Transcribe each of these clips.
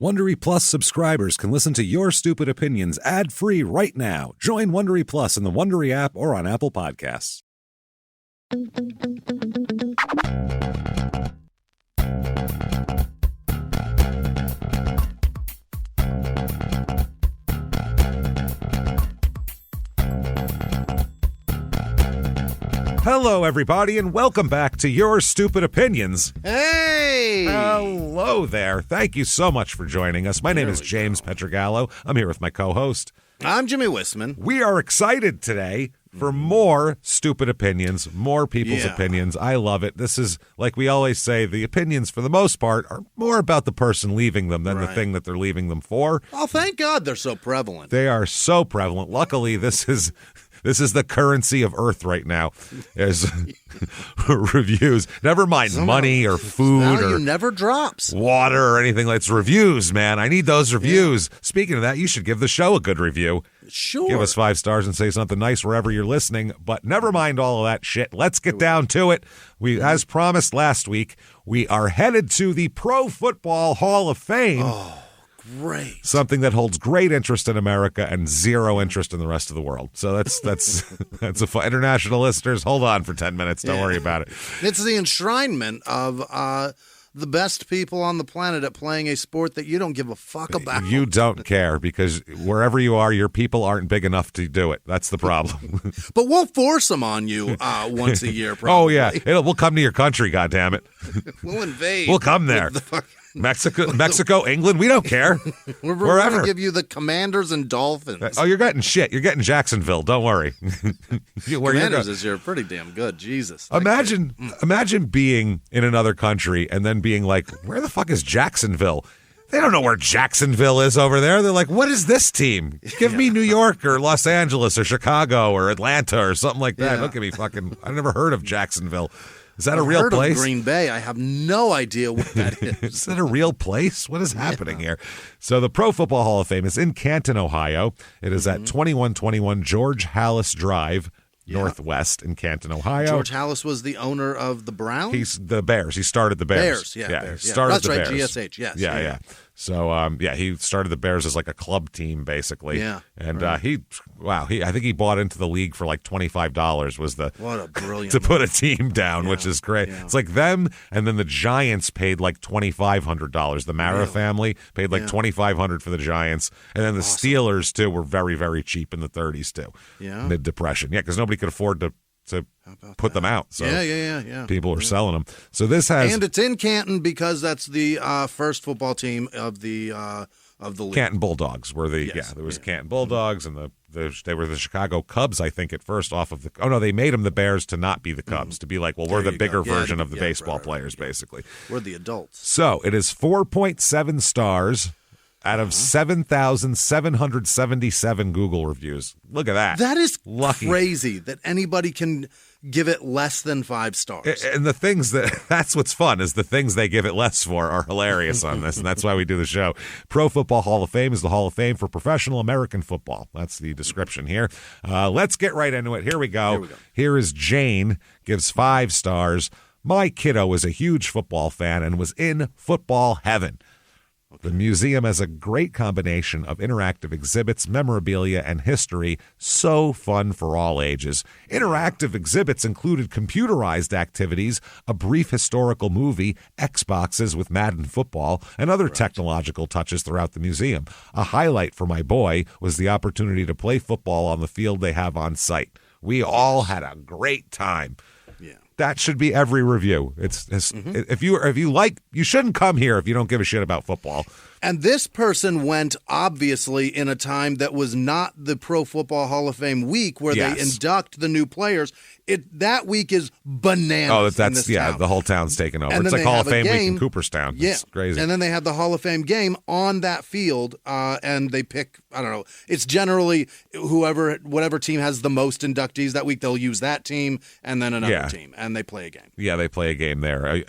Wondery Plus subscribers can listen to Your Stupid Opinions ad-free right now. Join Wondery Plus in the Wondery app or on Apple Podcasts. Hello, everybody, and welcome back to Your Stupid Opinions. Hey! Hello there. Thank you so much for joining us. My name is James Pietragallo. I'm here with my co-host. I'm Jimmie Whisman. We are excited today for more stupid opinions, more people's opinions. I love it. This is, like we always say, the opinions, for the most part, are more about the person leaving them than the thing that they're leaving them for. Oh, thank God they're so prevalent. They are so prevalent. Luckily, this is the currency of Earth right now, is reviews. Never mind money or food value or never drops. Water or anything. It's reviews, man. I need those reviews. Yeah. Speaking of that, you should give the show a good review. Sure. Give us 5 stars and say something nice wherever you're listening. But never mind all of that shit. Let's get down to it. We, as promised last week, we are headed to the Pro Football Hall of Fame. Oh. Great. Something that holds great interest in America and zero interest in the rest of the world. So that's a fun. International listeners, hold on for 10 minutes. Don't worry about it. It's the enshrinement of the best people on the planet at playing a sport that you don't give a fuck about. You don't care because wherever you are, your people aren't big enough to do it. That's the problem. But we'll force them on you once a year, probably. Oh, yeah. We'll come to your country, goddammit. We'll invade. We'll come there. Mexico, England, we don't care. We're wherever. going to give you the Commanders and Dolphins. Oh, you're getting shit. You're getting Jacksonville. Don't worry. Commanders this year pretty damn good. Jesus. Imagine being in another country and then being like, where the fuck is Jacksonville? They don't know where Jacksonville is over there. They're like, what is this team? Give me New York or Los Angeles or Chicago or Atlanta or something like that. Look at me fucking, I've never heard of Jacksonville. Is that a real place? Of Green Bay. I have no idea what that is. Is that a real place? What is happening here? So the Pro Football Hall of Fame is in Canton, Ohio. It is at 2121 George Hallis Drive, Northwest in Canton, Ohio. George Hallis was the owner of the Browns? He's the Bears. He started the Bears. Bears. He started That's the right, Bears. GSH, yes. Yeah. So, he started the Bears as like a club team, basically. Yeah. And I think he bought into the league for like $25 was what a brilliant to put a team down, which is great. Yeah. It's like them, and then the Giants paid like $2,500. The Mara family paid like $2,500 for the Giants. And then the Steelers, too, were very, very cheap in the 30s, too. Yeah. Mid-Depression. Yeah, because nobody could afford to put them out. So people are selling them. So this has, and it's in Canton because that's the first football team of the league. Canton Bulldogs were the there was Canton Bulldogs, and they were the Chicago Cubs, I think, at first off of the. Oh no, they made them the Bears to not be the Cubs, to be like, well, we're the bigger version of the baseball players, basically. We're the adults. So it is 4.7 stars. Out of 7,777 Google reviews. Look at that. That is crazy that anybody can give it less than 5 stars. And the things that's what's fun, is the things they give it less for are hilarious on this, and that's why we do the show. Pro Football Hall of Fame is the Hall of Fame for professional American football. That's the description here. Let's get right into it. Here we go. Here is Jane, gives 5 stars. My kiddo is a huge football fan and was in football heaven. The museum has a great combination of interactive exhibits, memorabilia, and history. So fun for all ages. Interactive exhibits included computerized activities, a brief historical movie, Xboxes with Madden football, and other technological touches throughout the museum. A highlight for my boy was the opportunity to play football on the field they have on site. We all had a great time. That should be every review. If you like, you shouldn't come here if you don't give a shit about football. And this person went, obviously, in a time that was not the Pro Football Hall of Fame week where they induct the new players. That week is bananas. Oh, that's town. The whole town's taken over. It's like Hall of Fame week in Cooperstown. Yeah. It's crazy. And then they have the Hall of Fame game on that field, and they pick, I don't know, it's generally whatever team has the most inductees that week, they'll use that team and then another team. And and they play a game. Yeah, they play a game there.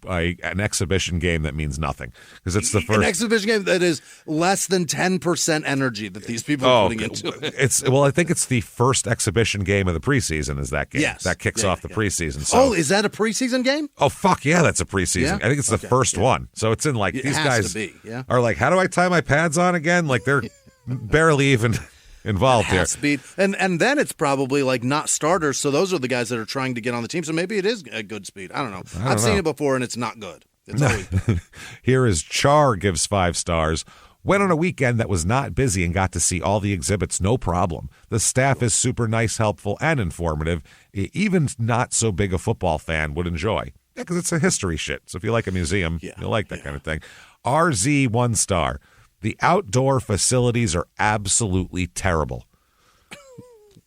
An exhibition game that means nothing because it's the first an exhibition game that is less than 10% energy that these people are putting into it. I think it's the first exhibition game of the preseason. Is that game? Yes, that kicks off the preseason. So, is that a preseason game? Oh fuck yeah, that's a preseason. Yeah? I think it's the first one. So it's in like these guys are like, how do I tie my pads on again? Like they're barely even involved here. Speed. And then it's probably like not starters, so those are the guys that are trying to get on the team. So maybe it is a good speed. I don't know. I've seen it before, and it's not good. It's always Here is Char gives 5 stars. Went on a weekend that was not busy and got to see all the exhibits, no problem. The staff is super nice, helpful, and informative. Even not so big a football fan would enjoy. Yeah, because it's a history shit. So if you like a museum, you'll like that kind of thing. RZ 1 star. The outdoor facilities are absolutely terrible.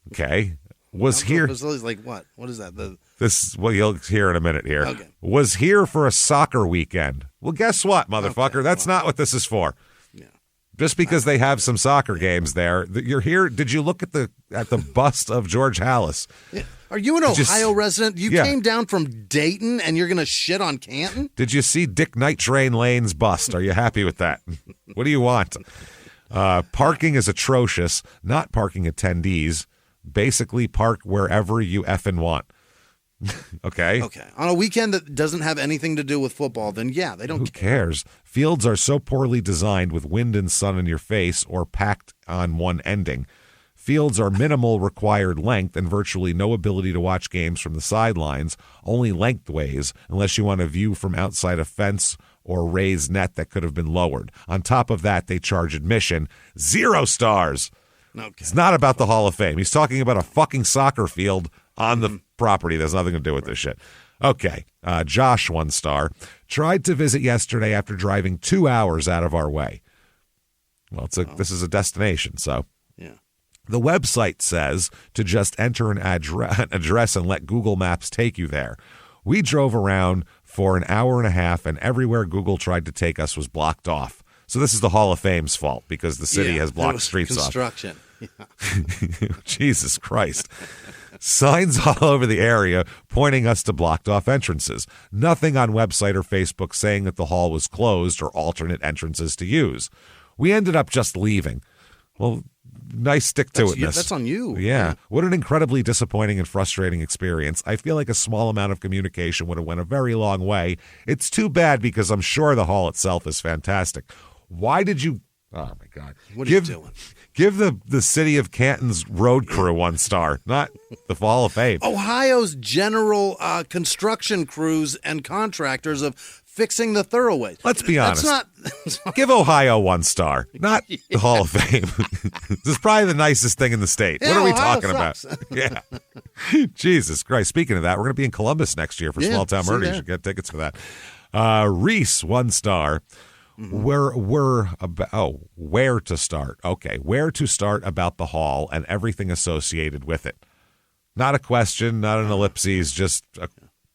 Okay. facilities like what? What is that? You'll hear in a minute here. Okay. Was here for a soccer weekend. Well, guess what, motherfucker? Okay, that's not what this is for. Yeah. Just because they have some soccer games there, you're here. Did you look at the bust of George Halas? Yeah. Are you an Ohio resident? You came down from Dayton and you're going to shit on Canton? Did you see Dick Night Train Lane's bust? Are you happy with that? What do you want? Parking is atrocious. Not parking attendees. Basically park wherever you effing want. Okay? Okay. On a weekend that doesn't have anything to do with football, then they don't Who cares? Fields are so poorly designed with wind and sun in your face or packed on one ending. Fields are minimal required length and virtually no ability to watch games from the sidelines, only lengthways, unless you want a view from outside a fence or raised net that could have been lowered. On top of that, they charge admission. 0 stars. Okay. It's not about the Hall of Fame. He's talking about a fucking soccer field on the property. There's nothing to do with this shit. Okay. Josh, 1 star. Tried to visit yesterday after driving 2 hours out of our way. Well, this is a destination, so. Yeah. The website says to just enter an address and let Google Maps take you there. We drove around for an hour and a half, and everywhere Google tried to take us was blocked off. So this is the Hall of Fame's fault because the city has blocked streets construction. off. Yeah. Jesus Christ. Signs all over the area pointing us to blocked off entrances. Nothing on website or Facebook saying that the hall was closed or alternate entrances to use. We ended up just leaving. Well, nice stick-to-itness. That's on you. Yeah. What an incredibly disappointing and frustrating experience. I feel like a small amount of communication would have went a very long way. It's too bad because I'm sure the hall itself is fantastic. Why did you... Oh, my God. What are you doing? Give the city of Canton's road crew 1 star, not the Hall of Fame. Ohio's general construction crews and contractors of fixing the thoroughways. Let's be honest. That's not... Give Ohio 1 star, not the Hall of Fame. This is probably the nicest thing in the state. Yeah, what are we Ohio talking sucks. about? Yeah. Jesus Christ. Speaking of that, we're going to be in Columbus next year for Small Town Murder. You should get tickets for that. Reese, 1 star. Mm-hmm. Where to start? Okay, where to start about the hall and everything associated with it. Not a question, not an ellipses, just a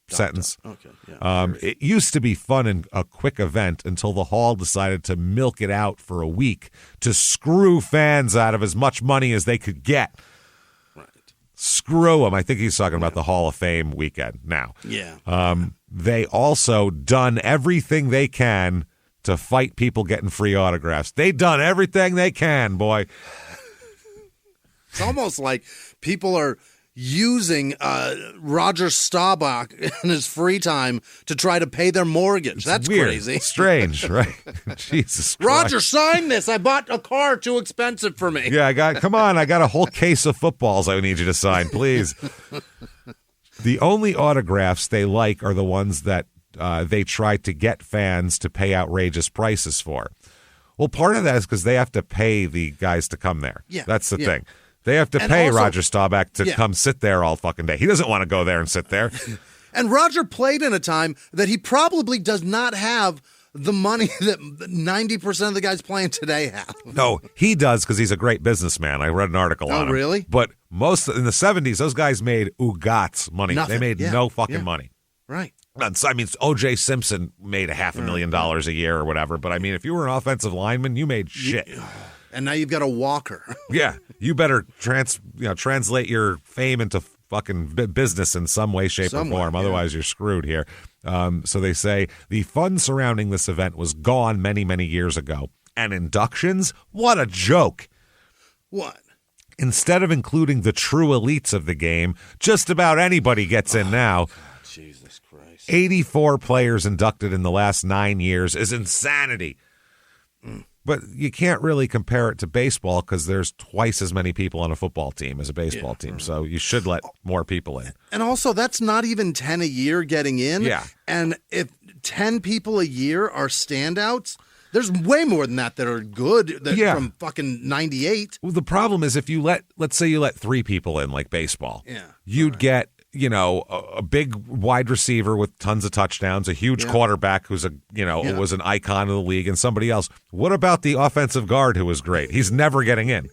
sentence. Okay. Yeah, It used to be fun and a quick event until the hall decided to milk it out for a week to screw fans out of as much money as they could get. Right. Screw them. I think he's talking about the Hall of Fame weekend now. Yeah. They also done everything they can to fight people getting free autographs. They done everything they can, boy. It's almost like people are using Roger Staubach in his free time to try to pay their mortgage. That's weird. Crazy. Strange, right? Jesus Christ. Roger, sign this. I bought a car too expensive for me. Yeah, I got a whole case of footballs I need you to sign, please. The only autographs they like are the ones that they try to get fans to pay outrageous prices for. Well, part of that is because they have to pay the guys to come there. Yeah, that's the thing. They have to pay Roger Staubach to come sit there all fucking day. He doesn't want to go there and sit there. And Roger played in a time that he probably does not have the money that 90% of the guys playing today have. No, he does because he's a great businessman. I read an article on him. Oh, really? But in the 70s, those guys made ugats money. Nothing. They made no fucking money. Right. I mean, O.J. Simpson made $500,000 a year or whatever. But I mean, if you were an offensive lineman, you made shit. And now you've got a walker. Yeah, you better translate your fame into fucking business in some way, shape, or form. Otherwise, you're screwed here. So they say the fun surrounding this event was gone many, many years ago. And inductions? What a joke. What? Instead of including the true elites of the game, just about anybody gets in now. God, Jesus Christ. 84 players inducted in the last 9 years is insanity. But you can't really compare it to baseball because there's twice as many people on a football team as a baseball team. So you should let more people in. And also, that's not even 10 a year getting in. Yeah. And if 10 people a year are standouts, there's way more than that are good from fucking 98. Well, the problem is if you let's say you let 3 people in like baseball, you'd get, a big wide receiver with tons of touchdowns, a huge quarterback who's was an icon of the league, and somebody else. What about the offensive guard who was great? He's never getting in.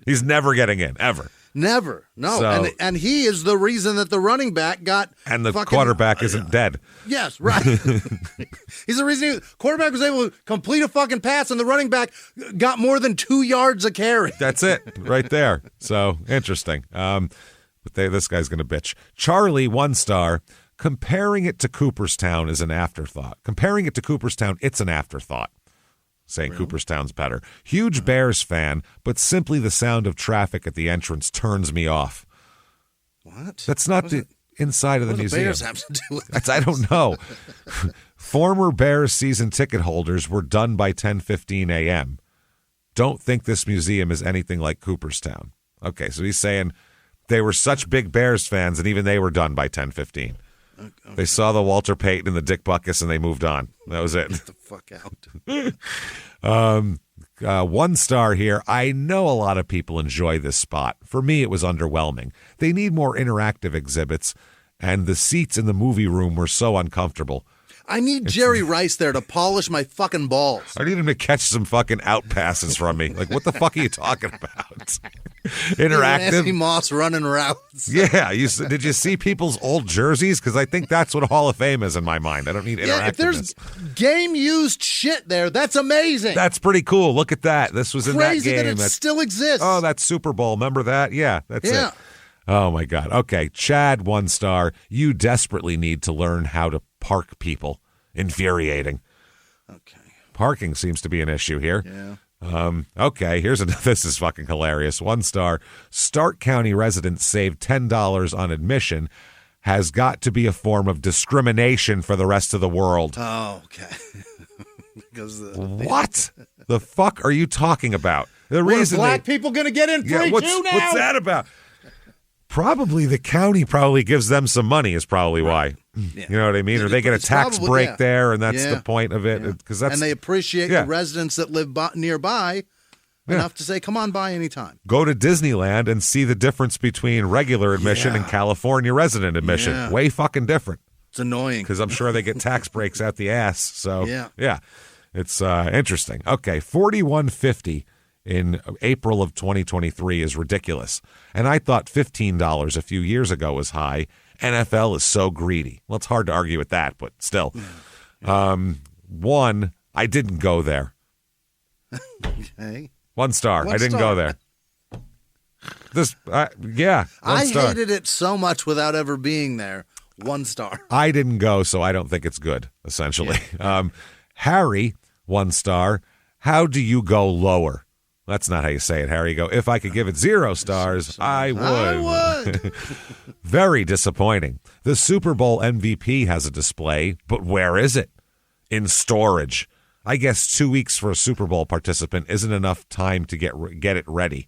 He's never getting in, ever. Never. No. So, and he is the reason that the running back got and the quarterback isn't dead. Yes, right. He's the reason quarterback was able to complete a fucking pass and the running back got more than 2 yards a carry. That's it. Right there. So interesting. But this guy's going to bitch. Charlie, 1 star. Comparing it to Cooperstown is an afterthought. Comparing it to Cooperstown, it's an afterthought. Saying really? Cooperstown's better. Huge Bears fan, but simply the sound of traffic at the entrance turns me off. What? That's not the inside of the museum. What do the Bears have to do with this? I don't know. Former Bears season ticket holders were done by 10:15 a.m. Don't think this museum is anything like Cooperstown. Okay, so he's saying they were such big Bears fans, and even they were done by 10:15. Okay. They saw the Walter Payton and the Dick Butkus, and they moved on. That was it. Get the fuck out. 1 star here. I know a lot of people enjoy this spot. For me, it was underwhelming. They need more interactive exhibits, and the seats in the movie room were so uncomfortable. I need Jerry Rice there to polish my fucking balls. I need him to catch some fucking out passes from me. Like, what the fuck are you talking about? Interactive. Randy Moss running routes. Yeah. Did you see people's old jerseys? Because I think that's what Hall of Fame is in my mind. I don't need interactiveness. Yeah, if there's game-used shit there, that's amazing. That's pretty cool. Look at that. This was in that game. Crazy that it still exists. Oh, that's Super Bowl. Remember that? Yeah, that's it. Oh, my God. Okay, Chad, 1 star. You desperately need to learn how to park people. Infuriating. Okay. Parking seems to be an issue here. Yeah. Okay, this is fucking hilarious. 1 star. Stark County residents saved $10 on admission. Has got to be a form of discrimination for the rest of the world. Oh, okay. What the fuck are you talking about? The reason black people going to get in free too now? What's that about? Probably the county gives them some money is probably why. Yeah. You know what I mean? Or they get a tax break there, and that's the point of it. Yeah. And they appreciate the residents that live nearby enough to say, come on by anytime. Go to Disneyland and see the difference between regular admission and California resident admission. Yeah. Way fucking different. It's annoying. Because I'm sure they get tax breaks out the ass. So, yeah. It's interesting. Okay, $41.50 in April of 2023 is ridiculous. And I thought $15 a few years ago was high. NFL is so greedy. Well, it's hard to argue with that, but still. One, I didn't go there. Okay. 1 star. I didn't go there. I hated it so much without ever being there. 1 star. I didn't go, so I don't think it's good, essentially. Harry, 1 star. How do you go lower? That's not how you say it, Harry. You go, if I could give it 0 stars, I would. Very disappointing. The Super Bowl MVP has a display, but where is it? In storage. I guess 2 weeks for a Super Bowl participant isn't enough time to get it ready.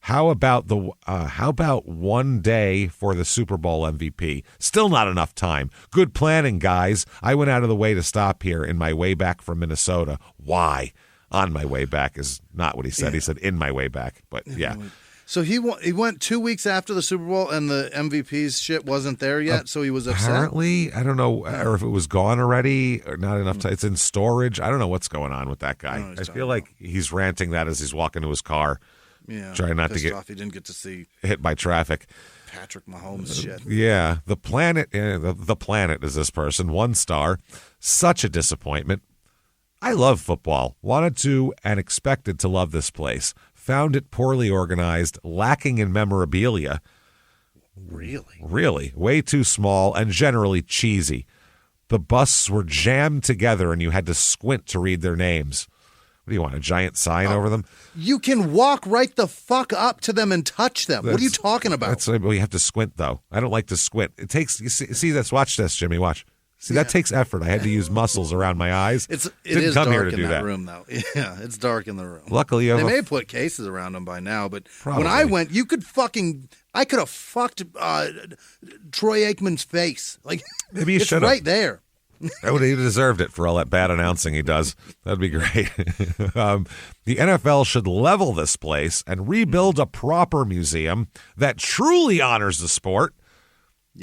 How about 1 day for the Super Bowl MVP? Still not enough time. Good planning, guys. I went out of the way to stop here in my way back from Minnesota. Why? On my way back is not what he said. He said in my way back. But yeah. So he went 2 weeks after the Super Bowl and the MVP's shit wasn't there yet, so he was upset? Apparently, I don't know, or if it was gone already or not enough time. It's in storage. I don't know what's going on with that guy. I feel like he's ranting that as he's walking to his car. Yeah, trying not to get off. He didn't get to see hit by traffic. Patrick Mahomes shit. Yeah, the planet. The planet is this person. 1 star. Such a disappointment. I love football. Wanted to and expected to love this place. Found it poorly organized, lacking in memorabilia. Really? Really. Way too small and generally cheesy. The busts were jammed together and you had to squint to read their names. What do you want, a giant sign over them? You can walk right the fuck up to them and touch them. What are you talking about? Well, you have to squint, though. I don't like to squint. It takes, you see this? Watch this, Jimmy, watch. See, that takes effort. I had to use muscles around my eyes. It is dark in that room, though. Yeah, it's dark in the room. Luckily, they may have put cases around them by now, but probably. When I went, I could have fucked Troy Aikman's face. Like, maybe you it's should right there. He deserved it for all that bad announcing he does. That'd be great. The NFL should level this place and rebuild a proper museum that truly honors the sport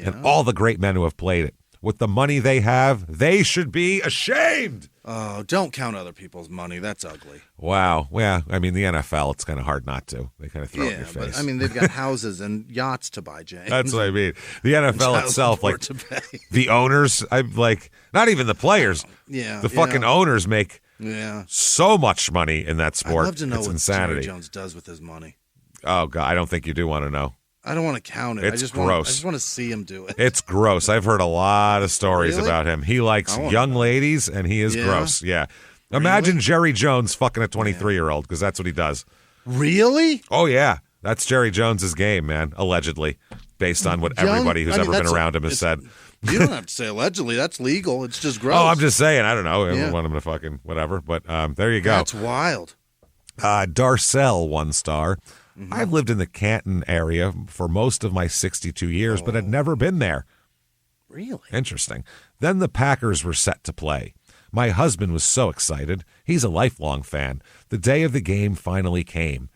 and all the great men who have played it. With the money they have, they should be ashamed. Oh, don't count other people's money. That's ugly. Wow. Yeah, I mean, the NFL, it's kind of hard not to. They kind of throw it in your face. But, I mean, they've got houses and yachts to buy, James. That's what I mean. The NFL itself, like, the owners, not even the players. The fucking owners make so much money in that sport. I'd love to know it's what insanity. Jerry Jones does with his money. Oh, God, I don't think you do want to know. I don't want to count it. It's gross. I just want to see him do it. It's gross. I've heard a lot of stories about him. He likes young ladies, and he is gross. Yeah. Imagine Jerry Jones fucking a 23-year-old, because that's what he does. Really? Oh, yeah. That's Jerry Jones's game, man, allegedly, based on what everybody who's ever been around him has said. You don't have to say allegedly. That's legal. It's just gross. Oh, I'm just saying. I don't know. I don't want him to fucking whatever. But there you go. That's wild. Darcel, 1 star. Mm-hmm. I've lived in the Canton area for most of my 62 years, but had never been there. Really? Interesting. Then the Packers were set to play. My husband was so excited. He's a lifelong fan. The day of the game finally came.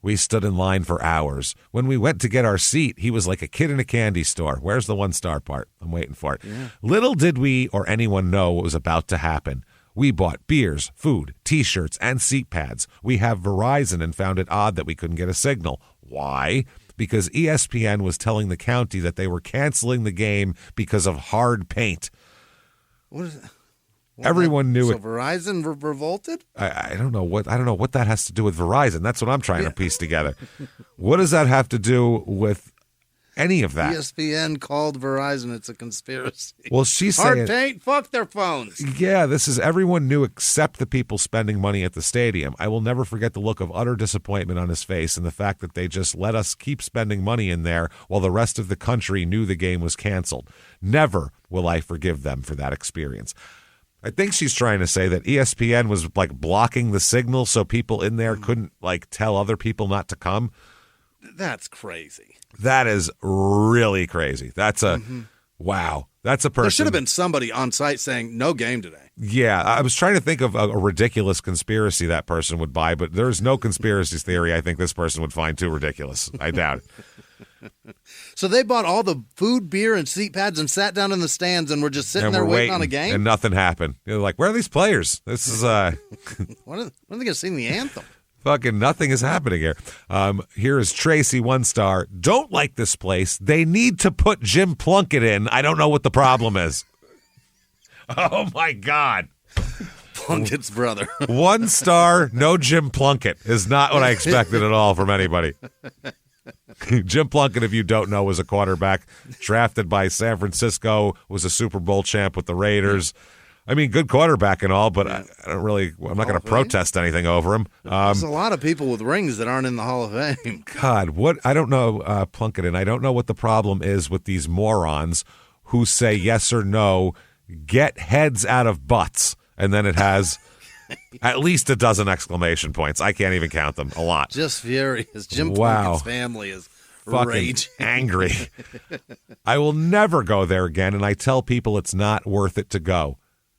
We stood in line for hours. When we went to get our seat, he was like a kid in a candy store. Where's the 1-star part? I'm waiting for it. Yeah. Little did we or anyone know what was about to happen. We bought beers, food, T-shirts, and seat pads. We have Verizon and found it odd that we couldn't get a signal. Why? Because ESPN was telling the county that they were canceling the game because of hard paint. What is that? Everyone knew so it. Verizon revolted? I don't know what that has to do with Verizon. That's what I'm trying to piece together. What does that have to do with any of that? ESPN called Verizon. It's a conspiracy. Well, she's hard saying paint. Fuck their phones. Yeah, this is everyone knew except the people spending money at the stadium. I will never forget the look of utter disappointment on his face and the fact that they just let us keep spending money in there while the rest of the country knew the game was canceled. Never will I forgive them for that experience. I think she's trying to say that ESPN was like blocking the signal so people in there couldn't like tell other people not to come. That's crazy. That is really crazy. That's a wow. That's a person. There should have been somebody on site saying no game today. Yeah, I was trying to think of a ridiculous conspiracy that person would buy, but there's no conspiracy theory I think this person would find too ridiculous. I doubt it. So they bought all the food, beer, and seat pads and sat down in the stands and were just sitting there waiting on a game? And nothing happened. You're like, where are these players? This is when are they going to sing the anthem? Fucking nothing is happening here. Here is Tracy, 1 star. Don't like this place. They need to put Jim Plunkett in. I don't know what the problem is. Oh, my God. Plunkett's brother. 1 star, no Jim Plunkett is not what I expected at all from anybody. Jim Plunkett, if you don't know, was a quarterback drafted by San Francisco, was a Super Bowl champ with the Raiders. I mean, good quarterback and all, but I'm not going to protest anything over him. There's a lot of people with rings that aren't in the Hall of Fame. God, I don't know, Plunkett, and I don't know what the problem is with these morons who say yes or no, get heads out of butts, and then it has at least a dozen exclamation points. I can't even count them. A lot. Just furious. Jim Plunkett's family is fucking raging. Angry. I will never go there again, and I tell people it's not worth it to go.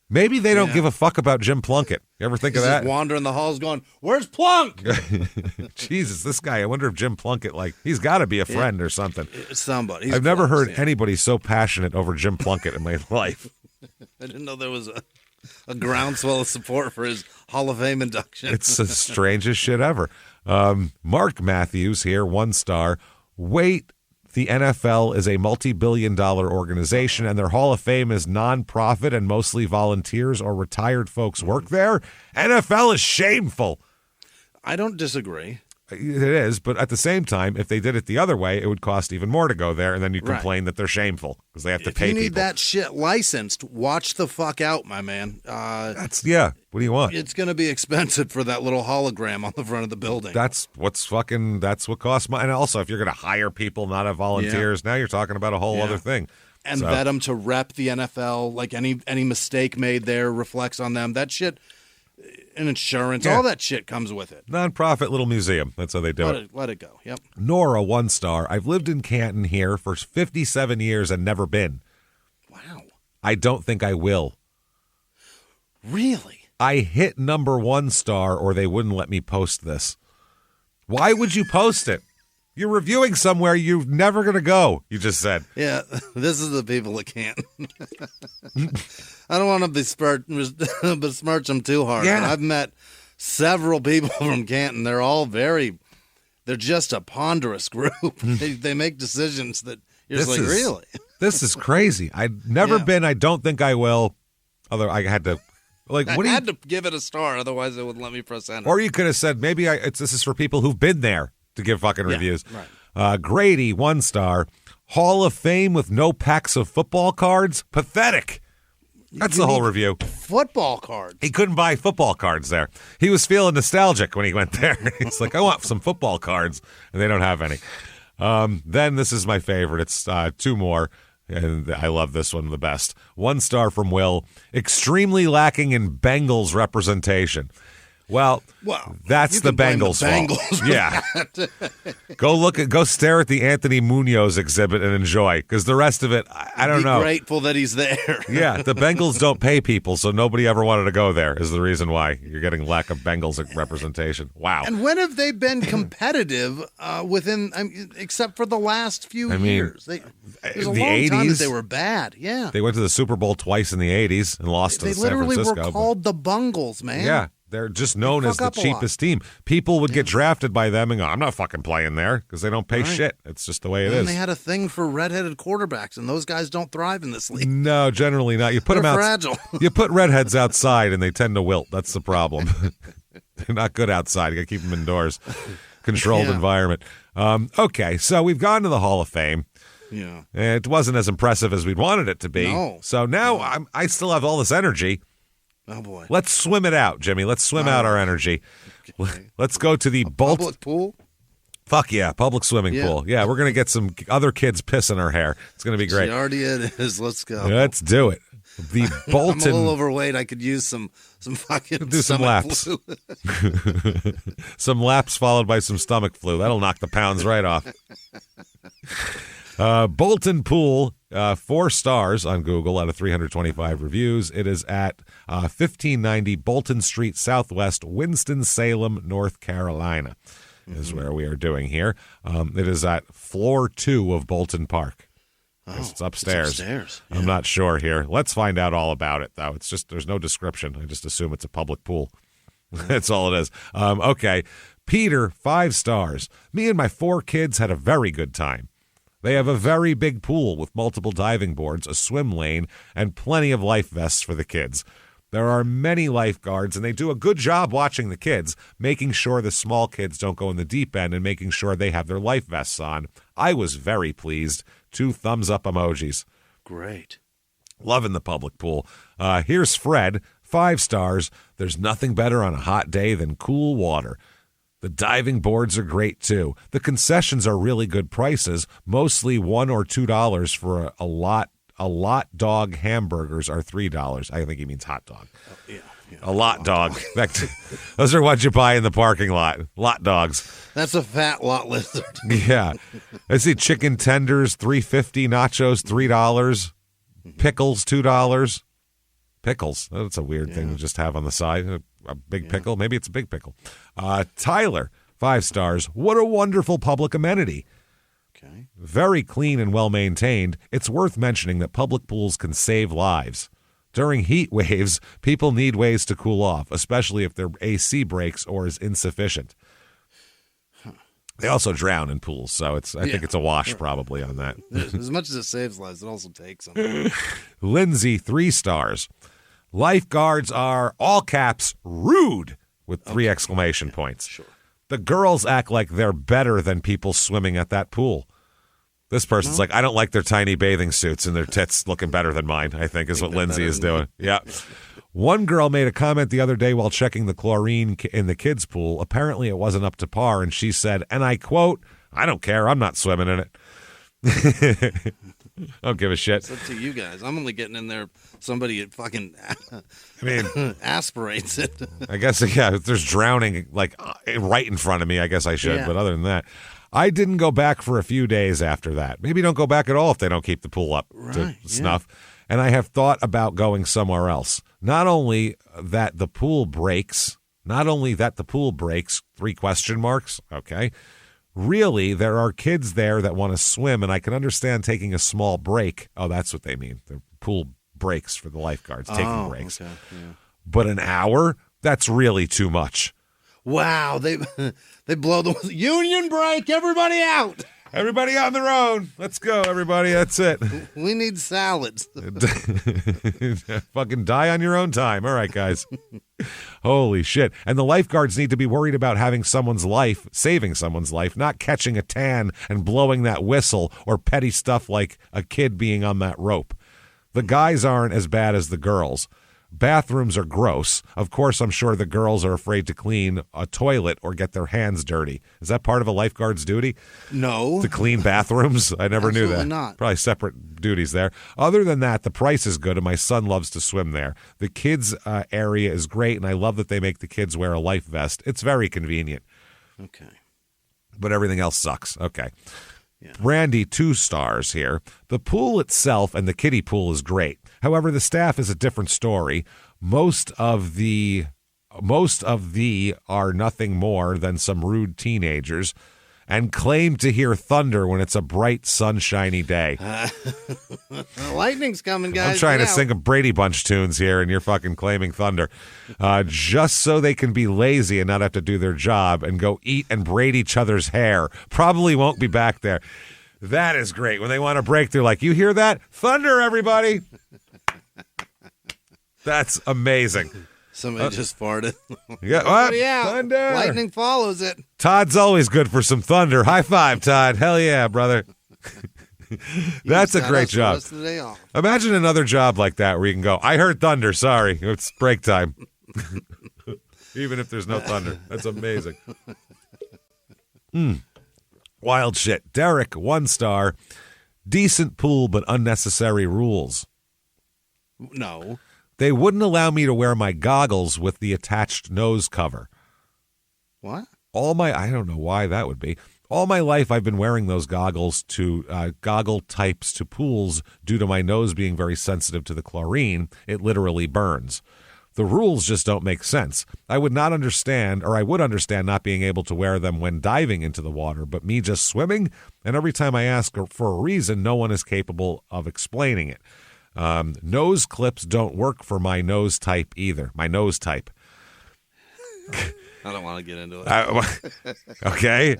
Maybe they don't give a fuck about Jim Plunkett. You ever think of that? Just wandering the halls going, where's Plunk? Jesus, this guy, I wonder if Jim Plunkett, he's got to be a friend or something. Somebody. I've never heard anybody so passionate over Jim Plunkett in my life. I didn't know there was a groundswell of support for his Hall of Fame induction. It's the strangest shit ever. Mark Matthews here, 1 star. Wait, the NFL is a multi-billion-dollar organization, and their Hall of Fame is non-profit and mostly volunteers or retired folks work there? NFL is shameful. I don't disagree. It is, but at the same time, if they did it the other way, it would cost even more to go there, and then you complain that they're shameful because they have to pay people. If you need that shit licensed, watch the fuck out, my man. What do you want? It's going to be expensive for that little hologram on the front of the building. That's what costs money. And also, if you're going to hire people, not have volunteers, now you're talking about a whole other thing. And vet them to rep the NFL. Like any mistake made there reflects on them. That shit... And insurance, all that shit comes with it. Nonprofit little museum. That's how they do it. Let it go. Yep. Nora, 1 star. I've lived in Canton here for 57 years and never been. Wow. I don't think I will. Really? I hit number 1 star or they wouldn't let me post this. Why would you post it? You're reviewing somewhere you're never going to go, you just said. Yeah, this is the people that can't. I don't want to besmirch them too hard, but I've met several people from Canton. They're all they're just a ponderous group. They make decisions that you're just like, really? This is crazy. I've never been. I don't think I will. Although I had to, I had to give it a star, otherwise it wouldn't let me press enter. Or you could have said, maybe this is for people who've been there to give fucking reviews. Right. Grady, 1 star. Hall of Fame with no packs of football cards? Pathetic. That's the whole review. Football cards. He couldn't buy football cards there. He was feeling nostalgic when he went there. He's like, I want some football cards, and they don't have any. Then this is my favorite. It's 2 more, and I love this one the best. 1 star from Will. Extremely lacking in Bengals representation. Well, that's the Bengals' fault. Yeah. Go stare at the Anthony Munoz exhibit and enjoy, because the rest of it, I don't know. Be grateful that he's there. Yeah, the Bengals don't pay people, so nobody ever wanted to go there is the reason why. You're getting lack of Bengals representation. Wow. And when have they been competitive except for the last few years? There's a long 80s, time that they were bad. Yeah. They went to the Super Bowl twice in the 80s and lost to San Francisco. They literally were called the Bungles, man. Yeah. They're just known as the cheapest team. People would get drafted by them and go, I'm not fucking playing there because they don't pay shit. It's just the way it is. And they had a thing for redheaded quarterbacks, and those guys don't thrive in this league. No, generally not. You put them out. Fragile. You put redheads outside, and they tend to wilt. That's the problem. They're not good outside. You got to keep them indoors. Controlled environment. Okay, so we've gone to the Hall of Fame. Yeah. It wasn't as impressive as we'd wanted it to be. No. So now I still have all this energy. Oh, boy. Let's swim it out, Jimmy. Let's swim out our energy. Okay. Let's go to the public pool? Fuck yeah, public swimming pool. Yeah, we're going to get some other kids pissing our hair. It's going to be great. Already it is. Let's go. Let's do it. The Bolton. I'm a little overweight. I could use some fucking do some laps. Some laps followed by some stomach flu. That'll knock the pounds right off. Bolton Pool, 4 stars on Google out of 325 reviews. It is at 1590 Bolton Street Southwest, Winston-Salem, North Carolina, is where we are doing here. It is at floor 2 of Bolton Park. It's upstairs. Yeah. I'm not sure here. Let's find out all about it, though. It's just there's no description. I just assume it's a public pool. That's all it is. Okay. Peter, 5 stars. Me and my 4 kids had a very good time. They have a very big pool with multiple diving boards, a swim lane, and plenty of life vests for the kids. There are many lifeguards, and they do a good job watching the kids, making sure the small kids don't go in the deep end and making sure they have their life vests on. I was very pleased. 2 thumbs up emojis. Great. Loving the public pool. Here's Fred, 5 stars. There's nothing better on a hot day than cool water. The diving boards are great, too. The concessions are really good prices, mostly $1 or $2 for a lot dog hamburgers are $3. I think he means hot dog. Yeah. A lot dog. Those are what you buy in the parking lot. Lot dogs. That's a fat lot lizard. Yeah. I see chicken tenders, $3.50, nachos, $3, pickles, $2. Pickles. That's a weird thing to just have on the side. A big pickle. Maybe it's a big pickle. Tyler, 5 stars. What a wonderful public amenity. Okay. Very clean and well-maintained. It's worth mentioning that public pools can save lives. During heat waves, people need ways to cool off, especially if their AC breaks or is insufficient. They also drown in pools, so I think it's a wash probably on that. As much as it saves lives, it also takes them. Lindsay, 3 stars. Lifeguards are, all caps, rude, with 3 exclamation points. Sure. The girls act like they're better than people swimming at that pool. This person's like, I don't like their tiny bathing suits and their tits looking better than mine, I think is what Lindsay is doing. Yeah. One girl made a comment the other day while checking the chlorine in the kids' pool. Apparently it wasn't up to par, and she said, and I quote, I don't care, I'm not swimming in it. I don't give a shit. It's up to you guys. I'm only getting in there. Somebody fucking, aspirates it. I guess, yeah, if there's drowning like right in front of me, I guess I should. Yeah. But other than that, I didn't go back for a few days after that. Maybe don't go back at all if they don't keep the pool up to snuff. And I have thought about going somewhere else. Not only that the pool breaks, 3 question marks, okay. Really, there are kids there that want to swim, and I can understand taking a small break. Oh, that's what they mean. The pool breaks for the lifeguards, taking breaks. Okay. Yeah. But an hour? That's really too much. Wow, they blow the union break. Everybody out. Everybody on their own. Let's go, everybody. That's it. We need salads. Fucking die on your own time. All right, guys. Holy shit. And the lifeguards need to be worried about saving someone's life, not catching a tan and blowing that whistle or petty stuff like a kid being on that rope. The guys aren't as bad as the girls. Bathrooms are gross. Of course, I'm sure the girls are afraid to clean a toilet or get their hands dirty. Is that part of a lifeguard's duty? No. To clean bathrooms? I never knew that. Not. Probably separate duties there. Other than that, the price is good, and my son loves to swim there. The kids' area is great, and I love that they make the kids wear a life vest. It's very convenient. Okay. But everything else sucks. Okay. Yeah. Randy, 2 stars here. The pool itself and the kiddie pool is great. However, the staff is a different story. Most of the are nothing more than some rude teenagers and claim to hear thunder when it's a bright, sunshiny day. Lightning's coming, guys. I'm trying to sing a Brady Bunch tunes here, and you're fucking claiming thunder. Just so they can be lazy and not have to do their job and go eat and braid each other's hair. Probably won't be back there. That is great. When they want to break, they're like, you hear that? Thunder, everybody. That's amazing. Somebody just farted. Yeah, what? Thunder. Lightning follows it. Todd's always good for some thunder. High five, Todd. Hell yeah, brother. That's a great job. The rest of the day off. Imagine another job like that where you can go, I heard thunder. Sorry. It's break time. Even if there's no thunder. That's amazing. Wild shit. Derek, 1 star. Decent pool, but unnecessary rules. No. They wouldn't allow me to wear my goggles with the attached nose cover. What? I don't know why that would be. All my life I've been wearing those goggles to goggle types to pools due to my nose being very sensitive to the chlorine. It literally burns. The rules just don't make sense. I would understand not being able to wear them when diving into the water, but me just swimming? And every time I ask for a reason, no one is capable of explaining it. Nose clips don't work for my nose type either. My nose type. I don't want to get into it. Okay.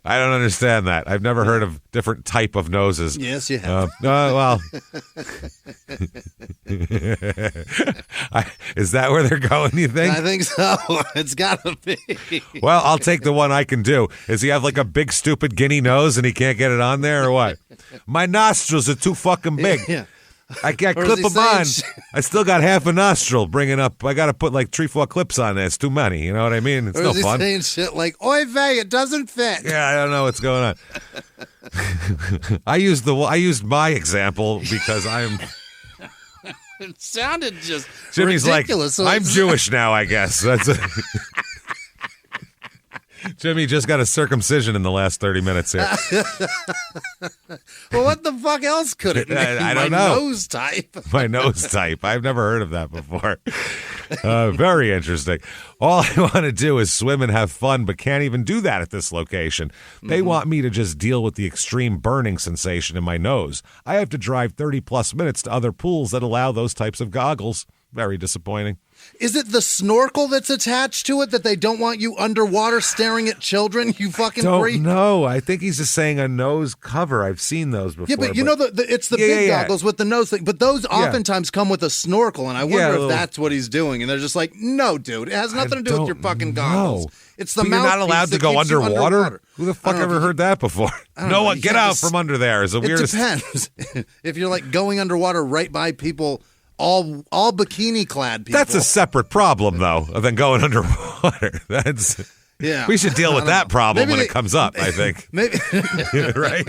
I don't understand that. I've never heard of different type of noses. Yes, you have. Well. Is that where they're going, you think? I think so. It's got to be. Well, I'll take the one I can do. Does he have like a big, stupid guinea nose and he can't get it on there or what? My nostrils are too fucking big. Yeah. I can't clip them on. I still got half a nostril bringing up. I got to put like 3-4 clips on there. It's too many. You know what I mean? It's no fun. Saying shit like, oy vey, it doesn't fit. Yeah, I don't know what's going on. I used my example because I'm. It sounded just Jimmie's ridiculous. Like, I'm Jewish now, I guess. That's a. Jimmie just got a circumcision in the last 30 minutes here. Well, what the fuck else could it be? I don't know. My nose type. My nose type. I've never heard of that before. Very interesting. All I want to do is swim and have fun, but can't even do that at this location. They want me to just deal with the extreme burning sensation in my nose. I have to drive 30-plus minutes to other pools that allow those types of goggles. Very disappointing. Is it the snorkel that's attached to it that they don't want you underwater staring at children? You fucking freak. No, I think he's just saying a nose cover. I've seen those before. Yeah, but you know, it's the big goggles with the nose thing. But those oftentimes come with a snorkel, and I wonder if that's what he's doing. And they're just like, no, dude, it has nothing to do with your fucking goggles. It's the mouthpiece. You're not allowed to go underwater? Who the fuck ever heard that before? No one, get out from under there is the weirdest. It depends. If you're like going underwater right by people, all bikini clad people. That's a separate problem, though, than going underwater. We should deal with that problem when it comes up, I think. Maybe right?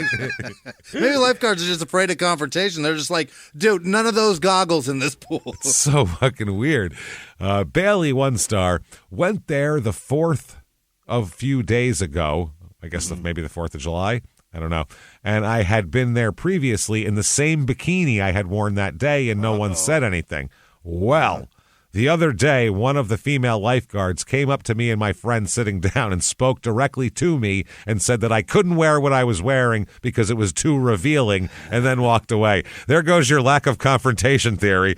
Maybe lifeguards are just afraid of confrontation. They're just like, dude, none of those goggles in this pool. It's so fucking weird. Bailey, 1 star, went there the 4th of a few days ago. I guess maybe the 4th of July. I don't know. And I had been there previously in the same bikini I had worn that day, and no one said anything. Well, the other day, one of the female lifeguards came up to me and my friend sitting down and spoke directly to me and said that I couldn't wear what I was wearing because it was too revealing, and then walked away. There goes your lack of confrontation theory.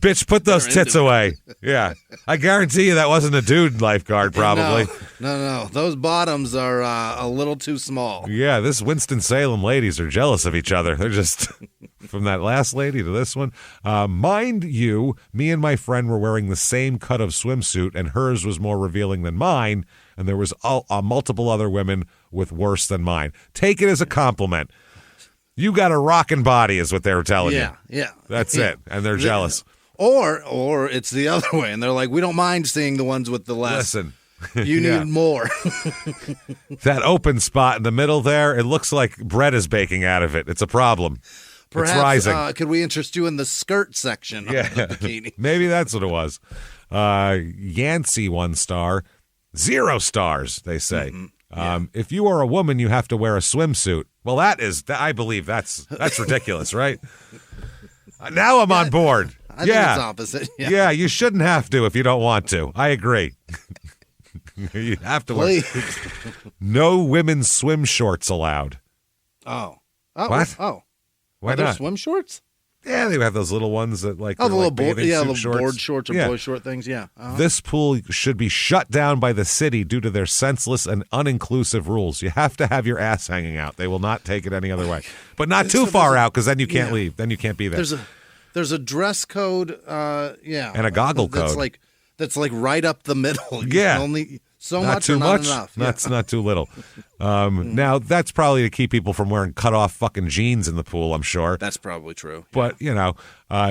Bitch, put those tits away. Yeah. I guarantee you that wasn't a dude lifeguard, probably. No. Those bottoms are a little too small. Yeah, this Winston-Salem ladies are jealous of each other. They're just, from that last lady to this one. Mind you, me and my friend were wearing the same cut of swimsuit, and hers was more revealing than mine, and there was multiple other women with worse than mine. Take it as a compliment. You got a rockin' body is what they were telling you. Yeah. That's it, and they're jealous. Or it's the other way, and they're like, we don't mind seeing the ones with the less. Listen. You need more. That open spot in the middle there, it looks like bread is baking out of it. It's a problem. Perhaps, it's rising. Could we interest you in the skirt section of the bikini? Maybe that's what it was. Yancey, 1 star. 0 stars, they say. If you are a woman, you have to wear a swimsuit. Well, I believe that's ridiculous, right? Now I'm on board. I think it's opposite. Yeah, you shouldn't have to if you don't want to. I agree. You have to wear. No women's swim shorts allowed. Oh. What? Oh. Why not? Swim shorts? Yeah, they have those little ones that the little board, board shorts or boy short things. Yeah. This pool should be shut down by the city due to their senseless and uninclusive rules. You have to have your ass hanging out. They will not take it any other way, but not too far out because then you can't leave. Then you can't be there. There's a dress code. And a goggle code. That's like right up the middle. Only so not much too or not much. enough. That's not too little. Now, that's probably to keep people from wearing cut-off fucking jeans in the pool, I'm sure. That's probably true. But,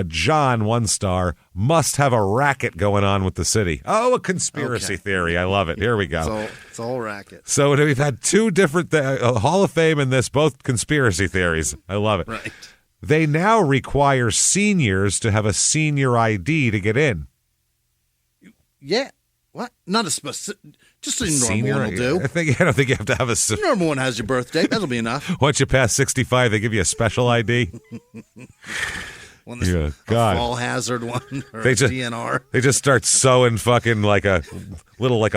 John, 1 star, must have a racket going on with the city. Oh, a conspiracy theory. I love it. Here we go. It's all racket. So we've had 2 different Hall of Fame and this, both conspiracy theories. I love it. Right. They now require seniors to have a senior ID to get in. Yeah. What? Not a specific. Just a normal one will do. I don't think you have to have a normal one. Has your birthday. That'll be enough. Once you pass 65, they give you a special ID. A fall hazard one or a DNR. They just start sewing fucking like a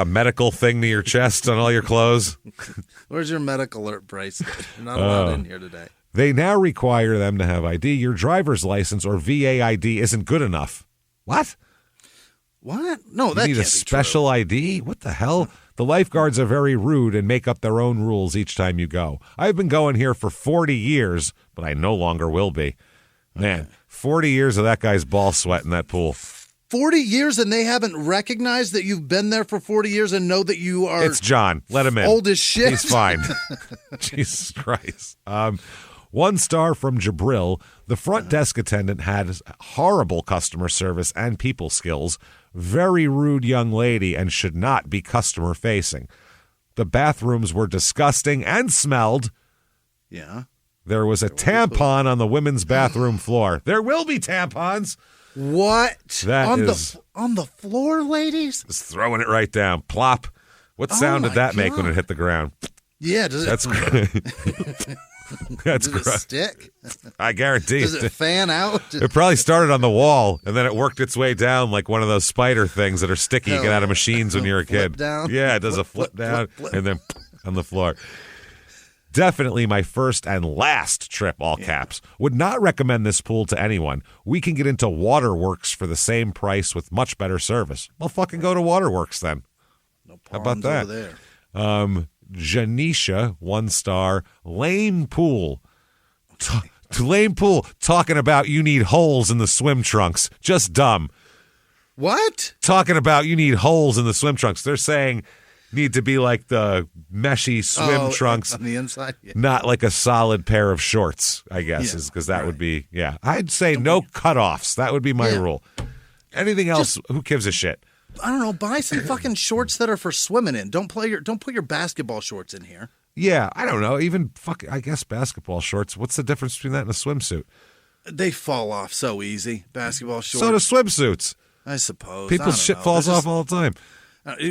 medical thing to your chest on all your clothes. Where's your medical alert bracelet? You're not allowed in here today. They now require them to have ID. Your driver's license or VA ID isn't good enough. What? No, that can't be true. You need a special ID? What the hell? The lifeguards are very rude and make up their own rules each time you go. I've been going here for 40 years, but I no longer will be. Man, 40 years of that guy's ball sweat in that pool. 40 years and they haven't recognized that you've been there for 40 years and know that you are... It's John. Let him in. Old as shit. He's fine. Jesus Christ. 1 star from Jabril. The front desk attendant had horrible customer service and people skills. Very rude young lady and should not be customer facing. The bathrooms were disgusting and smelled. Yeah. There was a tampon on the women's bathroom floor. There will be tampons. What? That on the floor, ladies? Just throwing it right down. Plop. What sound did that make when it hit the ground? Yeah. That's That's Does it stick? I guarantee. Does it fan out? It probably started on the wall, and then it worked its way down like one of those spider things that are sticky you get out of machines when you're a kid. Down. Yeah, it does a flip down, and then on the floor. Definitely my first and last trip, all caps. Would not recommend this pool to anyone. We can get into Waterworks for the same price with much better service. Well, fucking go to Waterworks then. No How about that? over there. Janisha, 1 star. Lame pool. Lame pool. Talking about you need holes in the swim trunks. Just dumb. What? Talking about you need holes in the swim trunks. They're saying need to be like the meshy swim trunks on the inside, not like a solid pair of shorts, I guess, is because that would be, I'd say no cutoffs. That would be my rule. Anything else, who gives a shit? I don't know. Buy some fucking shorts that are for swimming in. Don't put your basketball shorts in here. Yeah, I don't know. Even I guess basketball shorts. What's the difference between that and a swimsuit? They fall off so easy. Basketball shorts. So do swimsuits. I suppose. People's shit falls off all the time.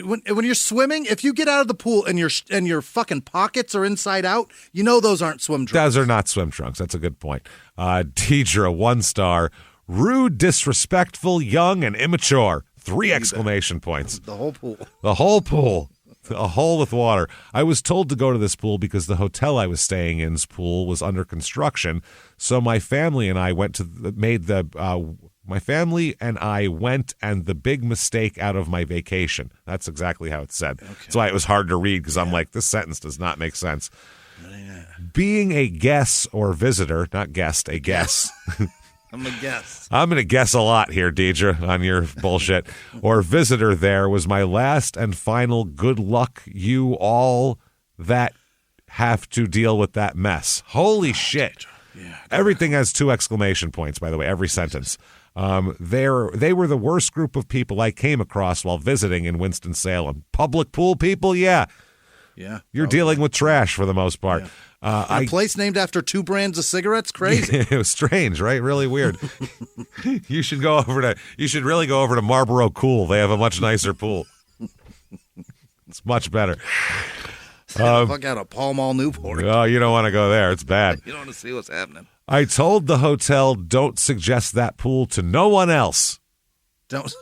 When you're swimming, if you get out of the pool and your fucking pockets are inside out, you know those aren't swim trunks. Those are not swim trunks. That's a good point. Deidre, 1 star. Rude, disrespectful, young, and immature. 3 exclamation points. The whole pool. The whole pool. A hole with water. I was told to go to this pool because the hotel I was staying in's pool was under construction. So my family and I went my family and I went and the big mistake out of my vacation. That's exactly how it said. Okay. That's why it was hard to read because I'm like, this sentence does not make sense. Being a guest or visitor, not guest, a guest. I'm a guess. I'm going to guess a lot here, Deidre, on your bullshit. Or visitor there was my last and final good luck, you all that have to deal with that mess. Holy shit. Yeah, everything has 2 exclamation points, by the way, every sentence. They were the worst group of people I came across while visiting in Winston-Salem. Public pool people, yeah. Yeah. You're dealing with trash for the most part. Yeah. A place named after 2 brands of cigarettes? Crazy. It was strange, right? Really weird. You should really go over to Marlboro Cool. They have a much nicer pool. It's much better. Fuck out of Pall Mall, Newport. Oh, you don't want to go there. It's bad. You don't want to see what's happening. I told the hotel, don't suggest that pool to no one else. Don't.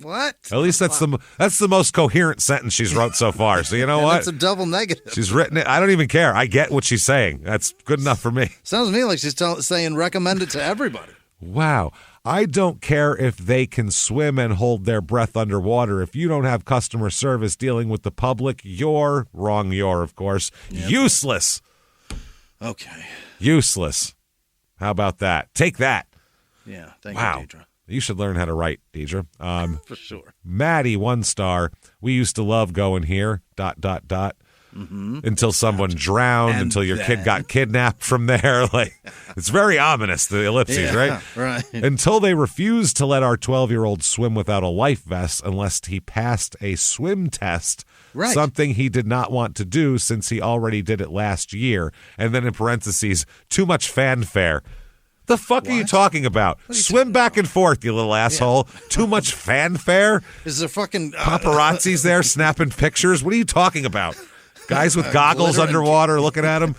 What? At least that's the most coherent sentence she's wrote so far. So you know what? It's a double negative. She's written it. I don't even care. I get what she's saying. That's good enough for me. Sounds to me like she's saying recommend it to everybody. Wow. I don't care if they can swim and hold their breath underwater. If you don't have customer service dealing with the public, you're wrong. You're, of course, useless. Okay. Useless. How about that? Take that. Yeah. Thank you, Deidre. You should learn how to write, Deidre. For sure. Maddie, 1 star. We used to love going here, ... Until someone drowned, and until your kid got kidnapped from there. Like, it's very ominous, the ellipses, right? Right. Until they refused to let our 12-year-old swim without a life vest unless he passed a swim test. Right. Something he did not want to do since he already did it last year. And then in parentheses, too much fanfare. The fuck are you talking about? Swim back and forth, you little asshole. Yeah. Too much fanfare? Is there fucking paparazzi's there snapping pictures? What are you talking about? Guys with goggles underwater looking at him?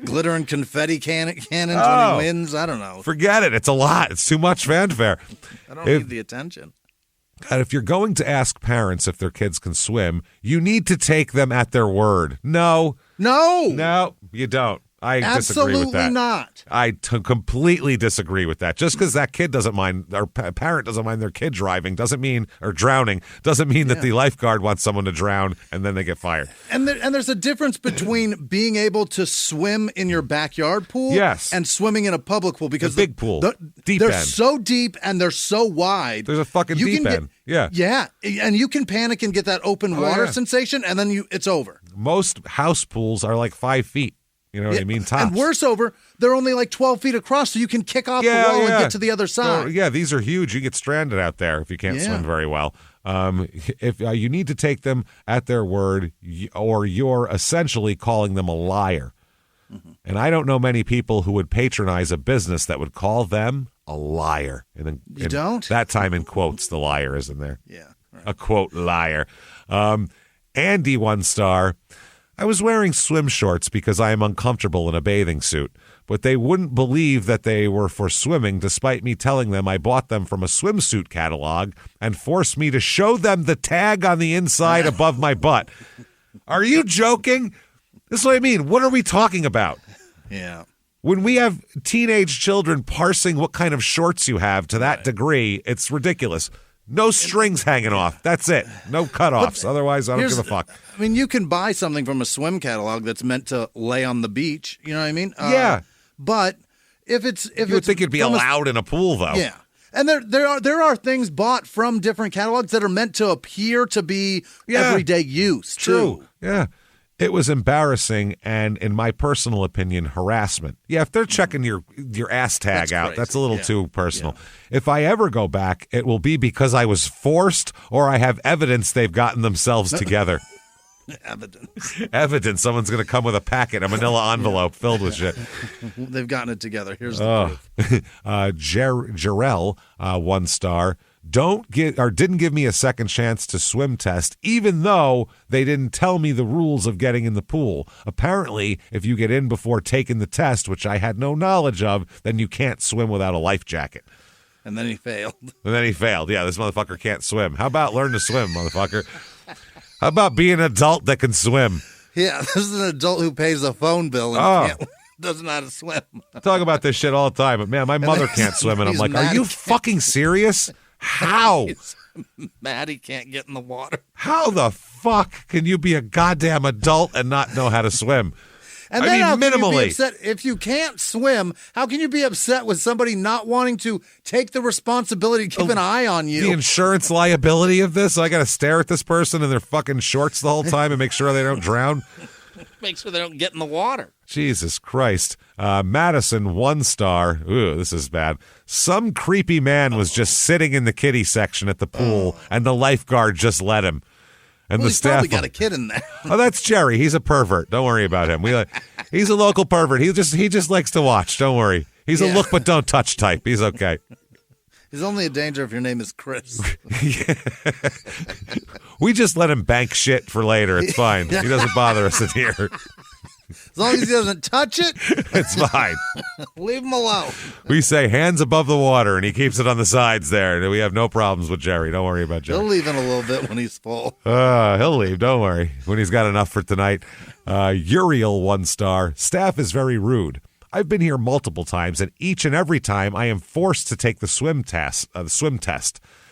Glitter and confetti cannons when he wins? I don't know. Forget it. It's a lot. It's too much fanfare. I don't need the attention. And if you're going to ask parents if their kids can swim, you need to take them at their word. No, you don't. I disagree with that. Absolutely not. I completely disagree with that. Just because that kid doesn't mind, or parent doesn't mind their kid drowning, or drowning, doesn't mean that the lifeguard wants someone to drown and then they get fired. And there's a difference between being able to swim in your backyard pool and swimming in a public pool, because big pool, deep they're end. So deep and they're so wide. There's a fucking deep end. Yeah, and you can panic and get that open water sensation, and then it's over. Most house pools are like 5 feet. You know what I mean? Tops. And worse over, they're only like 12 feet across, so you can kick off the wall and get to the other side. So, these are huge. You get stranded out there if you can't swim very well. If you need to take them at their word, or you're essentially calling them a liar. Mm-hmm. And I don't know many people who would patronize a business that would call them a liar. And you don't? That time in quotes, the liar is in there. Yeah. Right. A quote liar. Andy, 1 star. I was wearing swim shorts because I am uncomfortable in a bathing suit, but they wouldn't believe that they were for swimming despite me telling them I bought them from a swimsuit catalog and forced me to show them the tag on the inside above my butt. Are you joking? This is what I mean. What are we talking about? Yeah. When we have teenage children parsing what kind of shorts you have to that degree, it's ridiculous. No strings hanging off. That's it. No cutoffs. Otherwise, I don't give a fuck. I mean, you can buy something from a swim catalog that's meant to lay on the beach. You know what I mean? Yeah. But if you would think it'd be allowed in a pool, though. Yeah. And there are things bought from different catalogs that are meant to appear to be everyday use. True. Too. Yeah. It was embarrassing and, in my personal opinion, harassment. Yeah, if they're checking your ass tag out, that's a little too personal. Yeah. If I ever go back, it will be because I was forced or I have evidence they've gotten themselves together. Evidence. Someone's going to come with a packet, a manila envelope filled with shit. They've gotten it together. Here's the proof. Jarrell, 1 star. Didn't give me a second chance to swim test, even though they didn't tell me the rules of getting in the pool. Apparently, if you get in before taking the test, which I had no knowledge of, then you can't swim without a life jacket. And then he failed. Yeah, this motherfucker can't swim. How about learn to swim, motherfucker? How about being an adult that can swim? Yeah, this is an adult who pays a phone bill and doesn't know how to swim. I talk about this shit all the time, but man, my mother can't swim, and I'm like, are you fucking serious? How? He's mad he can't get in the water. How the fuck can you be a goddamn adult and not know how to swim? And then how can you be upset if you can't swim? How can you be upset with somebody not wanting to take the responsibility to keep an eye on you? The insurance liability of this? I got to stare at this person in their fucking shorts the whole time and make sure they don't drown? Make sure they don't get in the water. Jesus Christ. Madison, 1 star. Ooh, this is bad. Some creepy man was just sitting in the kiddie section at the pool, and the lifeguard just let him. And the he's staff probably got a kid in there. Oh, that's Jerry. He's a pervert. Don't worry about him. He's a local pervert. He just likes to watch. Don't worry. He's a look but don't touch type. He's okay. He's only a danger if your name is Chris. We just let him bank shit for later. It's fine. He doesn't bother us in here. As long as he doesn't touch it, it's fine. Leave him alone. We say hands above the water, and he keeps it on the sides there. And we have no problems with Jerry. Don't worry about Jerry. He'll leave in a little bit when he's full. He'll leave. Don't worry. When he's got enough for tonight. Uriel, 1 star. Staff is very rude. I've been here multiple times, and each and every time I am forced to take the swim test.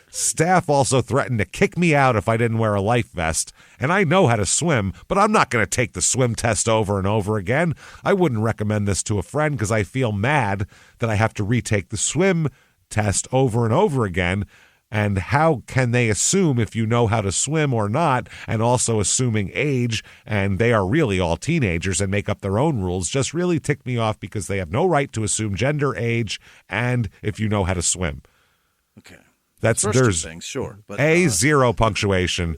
Staff also threatened to kick me out if I didn't wear a life vest, and I know how to swim, but I'm not going to take the swim test over and over again. I wouldn't recommend this to a friend because I feel mad that I have to retake the swim test over and over again. And how can they assume if you know how to swim or not, and also assuming age, and they are really all teenagers and make up their own rules, just really tick me off because they have no right to assume gender, age, and if you know how to swim. Okay. There's 2 things, sure. But, 0 punctuation.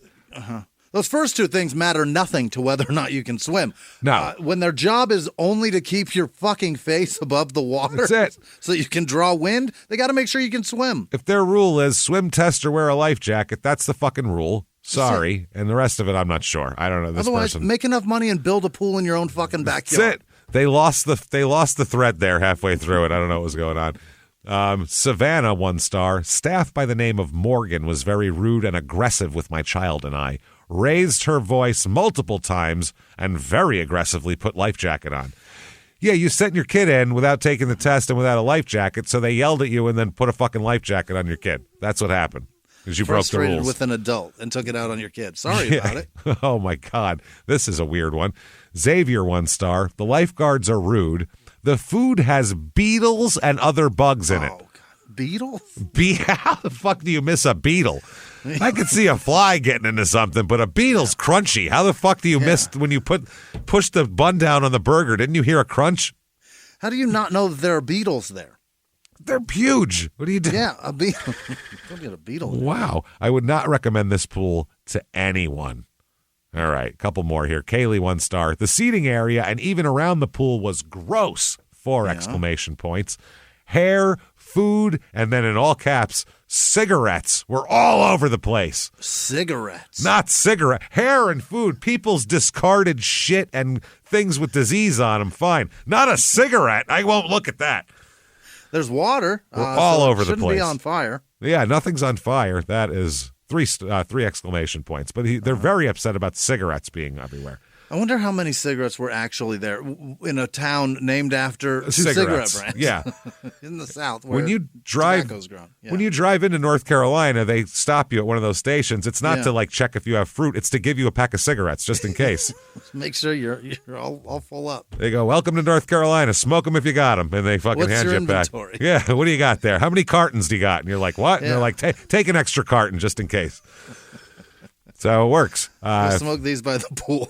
Those first 2 things matter nothing to whether or not you can swim. No. When their job is only to keep your fucking face above the water. That's it. So you can draw wind, they got to make sure you can swim. If their rule is swim test or wear a life jacket, that's the fucking rule. Sorry. And the rest of it, I'm not sure. I don't know this Otherwise, person. make enough money and build a pool in your own fucking backyard. That's it. They lost the thread there halfway through it. I don't know what was going on. Savannah, 1 star. Staff by the name of Morgan was very rude and aggressive with my child and I. Raised her voice multiple times and very aggressively put life jacket on. Yeah, you sent your kid in without taking the test and without a life jacket, so they yelled at you and then put a fucking life jacket on your kid. That's what happened. Because you broke the rules. Frustrated with an adult and took it out on your kid. Sorry about it. Oh, my God. This is a weird one. Xavier, 1 star. The lifeguards are rude. The food has beetles and other bugs in it. God. Beetles? How the fuck do you miss a beetle? I could see a fly getting into something, but a beetle's crunchy. How the fuck do you miss when you push the bun down on the burger? Didn't you hear a crunch? How do you not know that there are beetles there? They're huge. What do you do? Yeah, a beetle. Don't get a beetle there. Wow. I would not recommend this pool to anyone. All right, a couple more here. Kaylee, 1 star. The seating area and even around the pool was gross. 4 exclamation points. Hair, food, and then in all caps, cigarettes were all over the place. Cigarettes? Not cigarette. Hair and food. People's discarded shit and things with disease on them. Fine. Not a cigarette. I won't look at that. There's water. We're all over the place. Shouldn't be on fire. Yeah, nothing's on fire. That is Three exclamation points. But they're very upset about cigarettes being everywhere. I wonder how many cigarettes were actually there in a town named after two cigarette brands. Yeah, in the South, where when you drive, tobacco's grown. Yeah. When you drive into North Carolina, they stop you at one of those stations. It's not to like check if you have fruit; it's to give you a pack of cigarettes just in case. Make sure you're all full up. They go, "Welcome to North Carolina. Smoke them if you got them," and they fucking hand you a pack. Yeah, what do you got there? How many cartons do you got? And you're like, "What?" And they're like, "Take an extra carton just in case." So it works. Smoke these by the pool.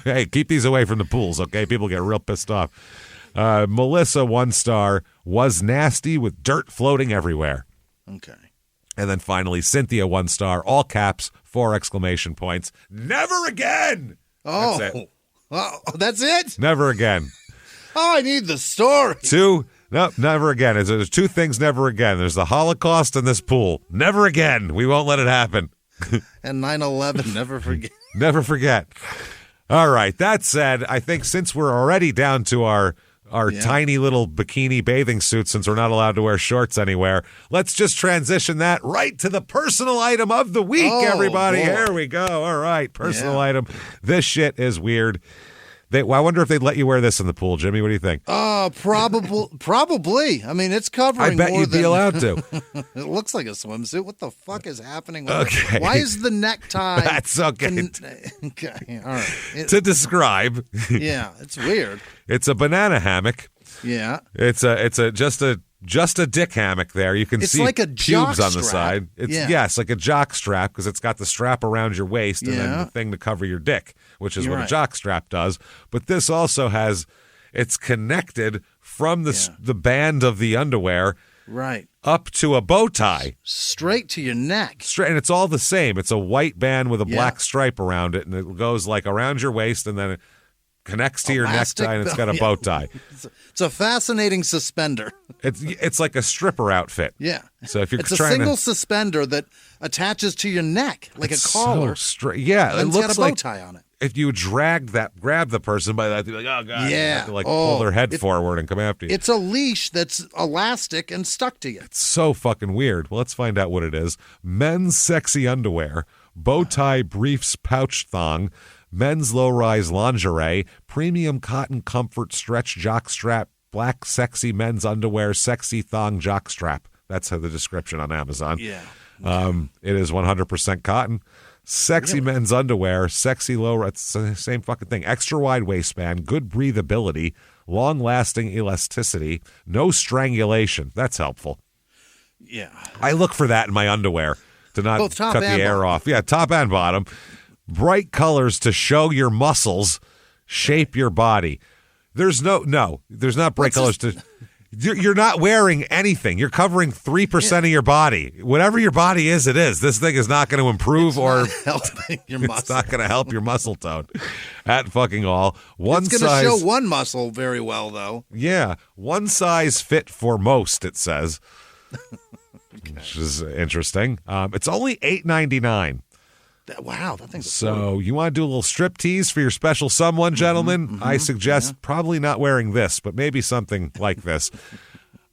Hey, keep these away from the pools, okay? People get real pissed off. Melissa, 1 star, was nasty with dirt floating everywhere. Okay. And then finally, Cynthia, 1 star, all caps, 4 exclamation points. Never again! Oh, that's it. Oh, that's it? Never again. Oh, I need the story. 2, no, never again. There's 2 things never again. There's the Holocaust and this pool. Never again. We won't let it happen. And 9/11, never forget. Never forget. All right. That said, I think since we're already down to our tiny little bikini bathing suits, since we're not allowed to wear shorts anywhere, let's just transition that right to the personal item of the week, everybody. Boy. Here we go. All right. Personal item. This shit is weird. I wonder if they'd let you wear this in the pool, Jimmy. What do you think? Probably. I mean, it's covering. I bet more you'd be allowed to. It looks like a swimsuit. What the fuck is happening? Okay. Why is the necktie? That's okay. Okay. All right. To describe. Yeah, it's weird. It's a banana hammock. Yeah. It's just a dick hammock there. You can see like a pubes on the strap. side. It's like a jock strap because it's got the strap around your waist and then the thing to cover your dick, which is what a jock strap does. But this also it's connected from the band of the underwear up to a bow tie. Straight to your neck. And it's all the same. It's a white band with a black stripe around it, and it goes like around your waist and then it connects to your necktie, and it's got a bow tie. It's a fascinating suspender. It's like a stripper outfit. Yeah. So if you're it's a single suspender that attaches to your neck like a collar. So it looks looks got a bow like tie on it. If you grab the person by that, you're like, oh god, you have to pull their head forward and come after you. It's a leash that's elastic and stuck to you. It's so fucking weird. Well, let's find out what it is. Men's sexy underwear, bow tie briefs, pouch thong. Men's low-rise lingerie, premium cotton comfort stretch jock strap, black sexy men's underwear, sexy thong jock strap. That's the description on Amazon. Yeah. It is 100% cotton. Sexy men's underwear, sexy low, it's the same fucking thing. Extra wide waistband, good breathability, long-lasting elasticity, no strangulation. That's helpful. Yeah. I look for that in my underwear to not cut the air off. Yeah, top and bottom. Bright colors to show your muscles, shape your body. There's not bright colors to. You're not wearing anything. You're covering 3% of your body. Whatever your body is, it is. This thing is not going to improve helping your muscle. It's not going to help your muscle tone at fucking all. It's going to show one muscle very well, though. Yeah, one size fit for most. It says, which is interesting. It's only $8.99. Wow, that thing's so you want to do a little strip tease for your special someone, gentlemen? I suggest probably not wearing this, but maybe something like this.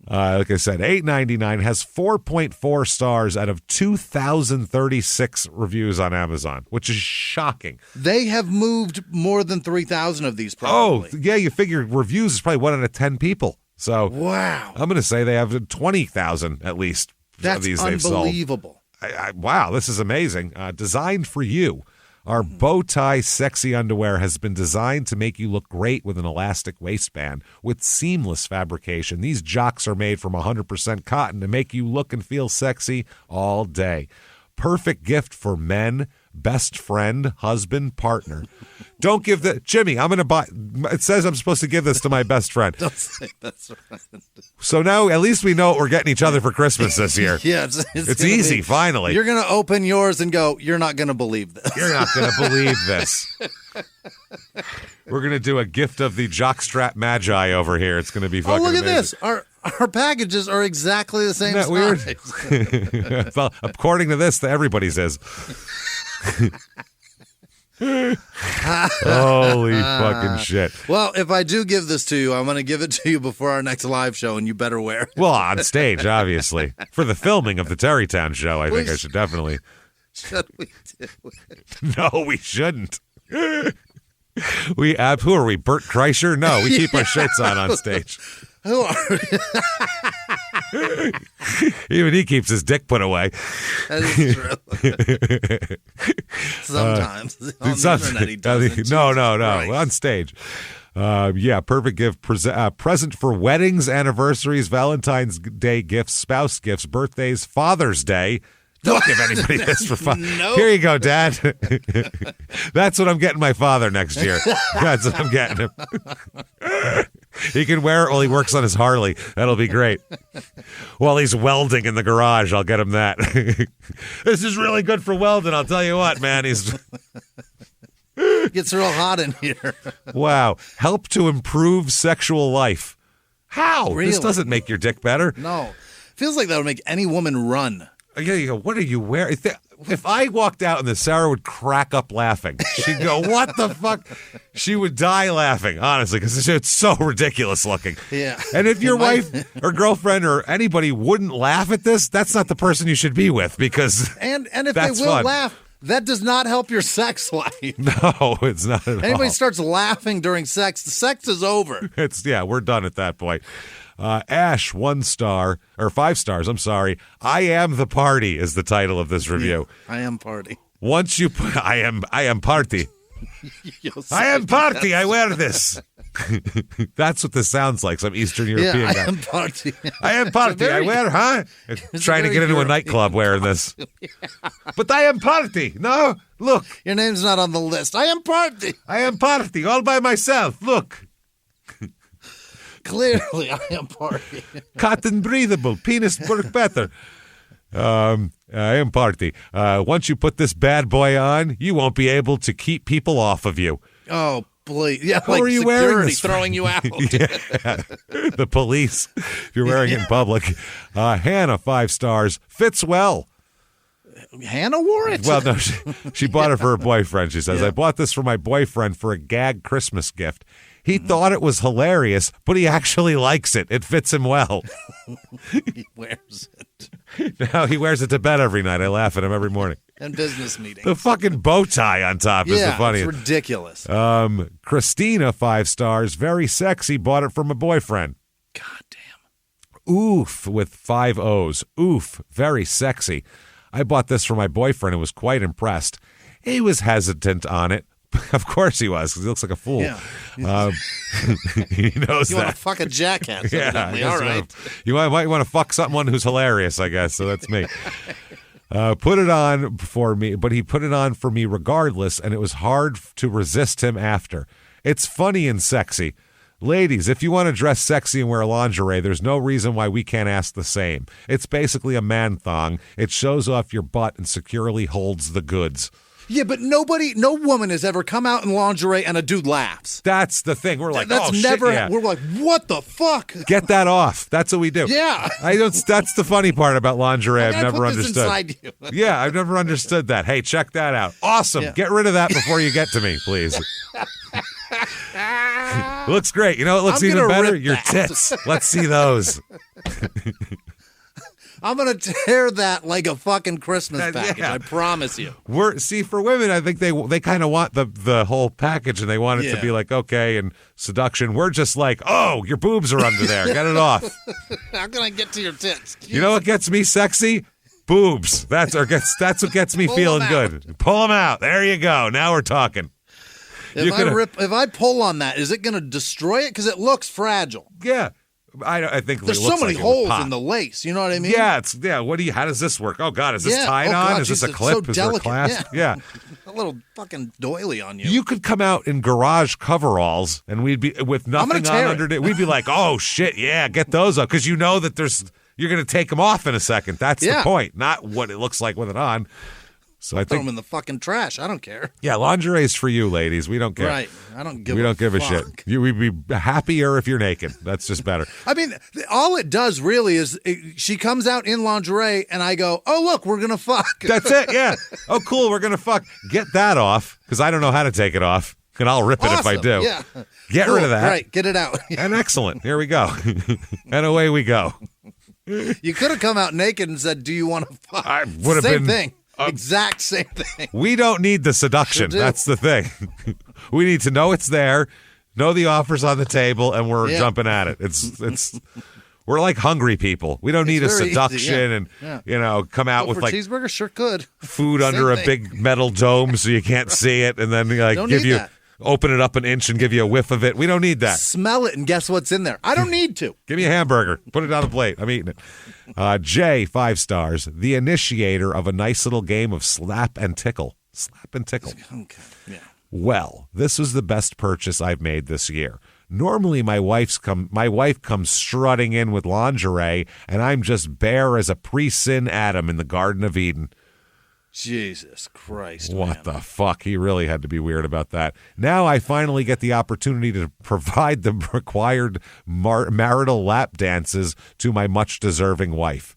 Like I said, $8.99 has 4.4 stars out of 2,036 reviews on Amazon, which is shocking. They have moved more than 3,000 of these, probably. Oh, yeah, you figure reviews is probably 1 out of 10 people. So wow, I'm going to say they have 20,000 at least. That's of these they've sold. Unbelievable. Wow, this is amazing. Designed for you. Our bow tie sexy underwear has been designed to make you look great with an elastic waistband with seamless fabrication. These jocks are made from 100% cotton to make you look and feel sexy all day. Perfect gift for men, best friend, husband, partner. Don't give Jimmie, I'm going to buy. It says I'm supposed to give this to my best friend. Don't say best friend. So now at least we know what we're getting each other for Christmas this year. Yeah, it's easy, finally. You're going to open yours and go, you're not going to believe this. You're not going to believe this. We're going to do a gift of the jockstrap magi over here. It's going to be fucking look amazing. At this. Our packages are exactly the same size. Weird? Well, according to this, everybody's is. Holy fucking shit. Well, if I do give this to you, I'm going to give it to you before our next live show, and you better wear it. Well, on stage, obviously. For the filming of the Terrytown show, I think I should definitely. Should we do it? No, we shouldn't. Who are we, Bert Kreischer? No, we keep our shirts on stage. Who are Even he keeps his dick put away. That is true. Sometimes. On the internet he doesn't. No. Christ. On stage. Perfect gift. Present for weddings, anniversaries, Valentine's Day gifts, spouse gifts, birthdays, Father's Day. Don't give anybody this for fun. Nope. Here you go, Dad. That's what I'm getting my father next year. That's what I'm getting him. He can wear it while he works on his Harley. That'll be great. While he's welding in the garage, I'll get him that. This is really good for welding, I'll tell you what, man. He's gets real hot in here. Wow. Help to improve sexual life. How? Really? This doesn't make your dick better. No. Feels like that would make any woman run. Yeah, you go, what are you wearing? If I walked out and Sarah would crack up laughing, she'd go, what the fuck? She would die laughing, honestly, because it's so ridiculous looking. Yeah. And if your wife or girlfriend or anybody wouldn't laugh at this, that's not the person you should be with, because and if that's they will fun. laugh, that does not help your sex life. No, it's not at all. Anybody starts laughing during sex, the sex is over. We're done at that point. Ash, 1 star, or 5 stars, I'm sorry. I am the party is the title of this review. I am party. Once you put, I am party. I am party. I wear this. That's what this sounds like, some Eastern European guy. I am party. I am party. I wear, huh? Trying to get into a nightclub wearing this. But I am party. No, look. Your name's not on the list. I am party. I am party all by myself. Look. Clearly, I am party. Cotton breathable. Penis work better. I am party. Once you put this bad boy on, you won't be able to keep people off of you. Oh, please. Yeah, Who like are you security wearing this throwing you out. Yeah. The police, if you're wearing it in public. Hannah, 5 stars. Fits well. Hannah wore it? Well, no, she bought it for her boyfriend. She says, I bought this for my boyfriend for a gag Christmas gift. He thought it was hilarious, but he actually likes it. It fits him well. He wears it. Now he wears it to bed every night. I laugh at him every morning. And business meetings. The fucking bow tie on top is the funniest. It's ridiculous. Christina, 5 stars. Very sexy. Bought it from a boyfriend. God damn. Oof, with 5 O's. Oof, very sexy. I bought this for my boyfriend and was quite impressed. He was hesitant on it. Of course he was, because he looks like a fool. Yeah. He knows You that. want to fuck a jackass, Yeah, evidently. All right. You might want to fuck someone who's hilarious, I guess. So that's me. Put it on for me, but he put it on for me regardless, and it was hard to resist him after. It's funny and sexy. Ladies, if you want to dress sexy and wear lingerie, there's no reason why we can't ask the same. It's basically a man thong. It shows off your butt and securely holds the goods. Yeah, but no woman has ever come out in lingerie and a dude laughs. That's the thing. We're like, that's oh, never. shit, yeah. We're like, what the fuck? Get that off. That's what we do. Yeah. That's the funny part about lingerie. I've never put understood. This inside you. Yeah, I've never understood that. Hey, check that out. Awesome. Yeah. Get rid of that before you get to me, please. Looks great. You know what looks I'm even gonna better? rip Your that. tits. Let's see those. I'm going to tear that like a fucking Christmas package. yeah. I promise you. For women, I think they kind of want the whole package, and they want it to be like, okay, and seduction. We're just like, oh, your boobs are under there. Get it off. How can I get to your tits? You know what gets me sexy? Boobs. That's what gets me feeling good. Pull them out. There you go. Now we're talking. If I pull on that, is it going to destroy it? Because it looks fragile. Yeah. I think There's it so looks many like it would holes pop. in the lace. You know what I mean? Yeah, how does this work? Oh God, is this tied on? God, Is this a it's clip? so Is there a delicate. clasp? Yeah. A little fucking doily on you. You could come out in garage coveralls and we'd be with nothing on underneath. We'd be like, oh shit, yeah, get those up, because you know that you're going to take them off in a second. That's the point, not what it looks like with it on. So I Throw think them in the fucking trash. I don't care. Yeah, lingerie's for you, ladies. We don't care. Right. I don't give. We don't give a fuck. shit. We'd be happier if you're naked. That's just better. I mean, all it does really is she comes out in lingerie, and I go, "Oh, look, we're gonna fuck." That's it. Yeah. Oh, cool. We're gonna fuck. Get that off because I don't know how to take it off, and I'll rip it if I do. Yeah. Get rid of that. Right. Get it out. And excellent. Here we go. And away we go. You could have come out naked and said, "Do you want to fuck?" I would have Same been thing. Exact same thing. We don't need the seduction. Sure do. That's the thing. We need to know it's there, know the offer's on the table, and we're jumping at it. It's we're like hungry people. We don't need a seduction and come out with for like cheeseburger. Sure could food under a big metal dome so you can't see it, and then Don't give need you. that. Open it up an inch and give you a whiff of it. We don't need that. Smell it and guess what's in there. I don't need to. Give me a hamburger. Put it on a plate. I'm eating it. Jay, 5 stars. The initiator of a nice little game of slap and tickle. Slap and tickle. Okay. Yeah. Well, this was the best purchase I've made this year. Normally, my wife comes strutting in with lingerie, and I'm just bare as a pre-sin Adam in the Garden of Eden. Jesus Christ. What man. the fuck? He really had to be weird about that. Now I finally get the opportunity to provide the required marital lap dances to my much deserving wife.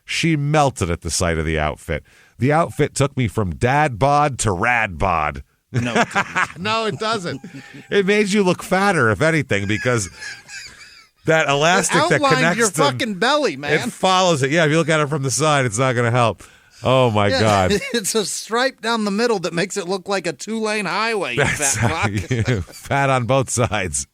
She melted at the sight of the outfit. The outfit took me from dad bod to rad bod. No, it doesn't. No, it doesn't. It made you look fatter, if anything, because that elastic that connects your them, fucking belly, man. it follows it. Yeah, if you look at it from the side, it's not going to help. Oh, my God. It's a stripe down the middle that makes it look like a 2-lane highway, you fat fuck. Fat on both sides.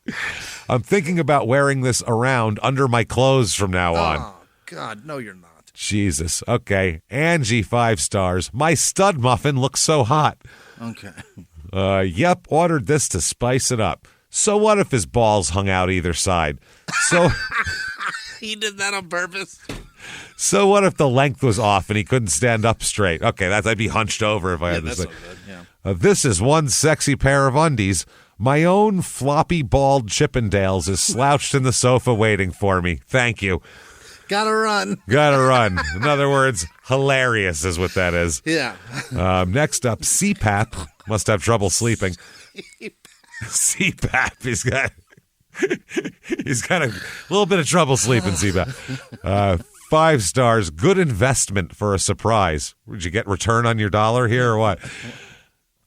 I'm thinking about wearing this around under my clothes from now on. Oh, God, no, you're not. Jesus. Okay. Angie, 5 stars. My stud muffin looks so hot. Okay. Yep, ordered this to spice it up. So what if his balls hung out either side? So He did that on purpose. So what if the length was off and he couldn't stand up straight? Okay, I'd be hunched over if I had this that's thing. so good. Yeah. This is one sexy pair of undies. My own floppy, bald Chippendales is slouched in the sofa waiting for me. Thank you. Gotta run. Gotta run. In other words, hilarious is what that is. Yeah. Next up, CPAP. Must have trouble sleeping. CPAP. He's got a little bit of trouble sleeping, CPAP. 5 stars. Good investment for a surprise. Would you get return on your dollar here or what?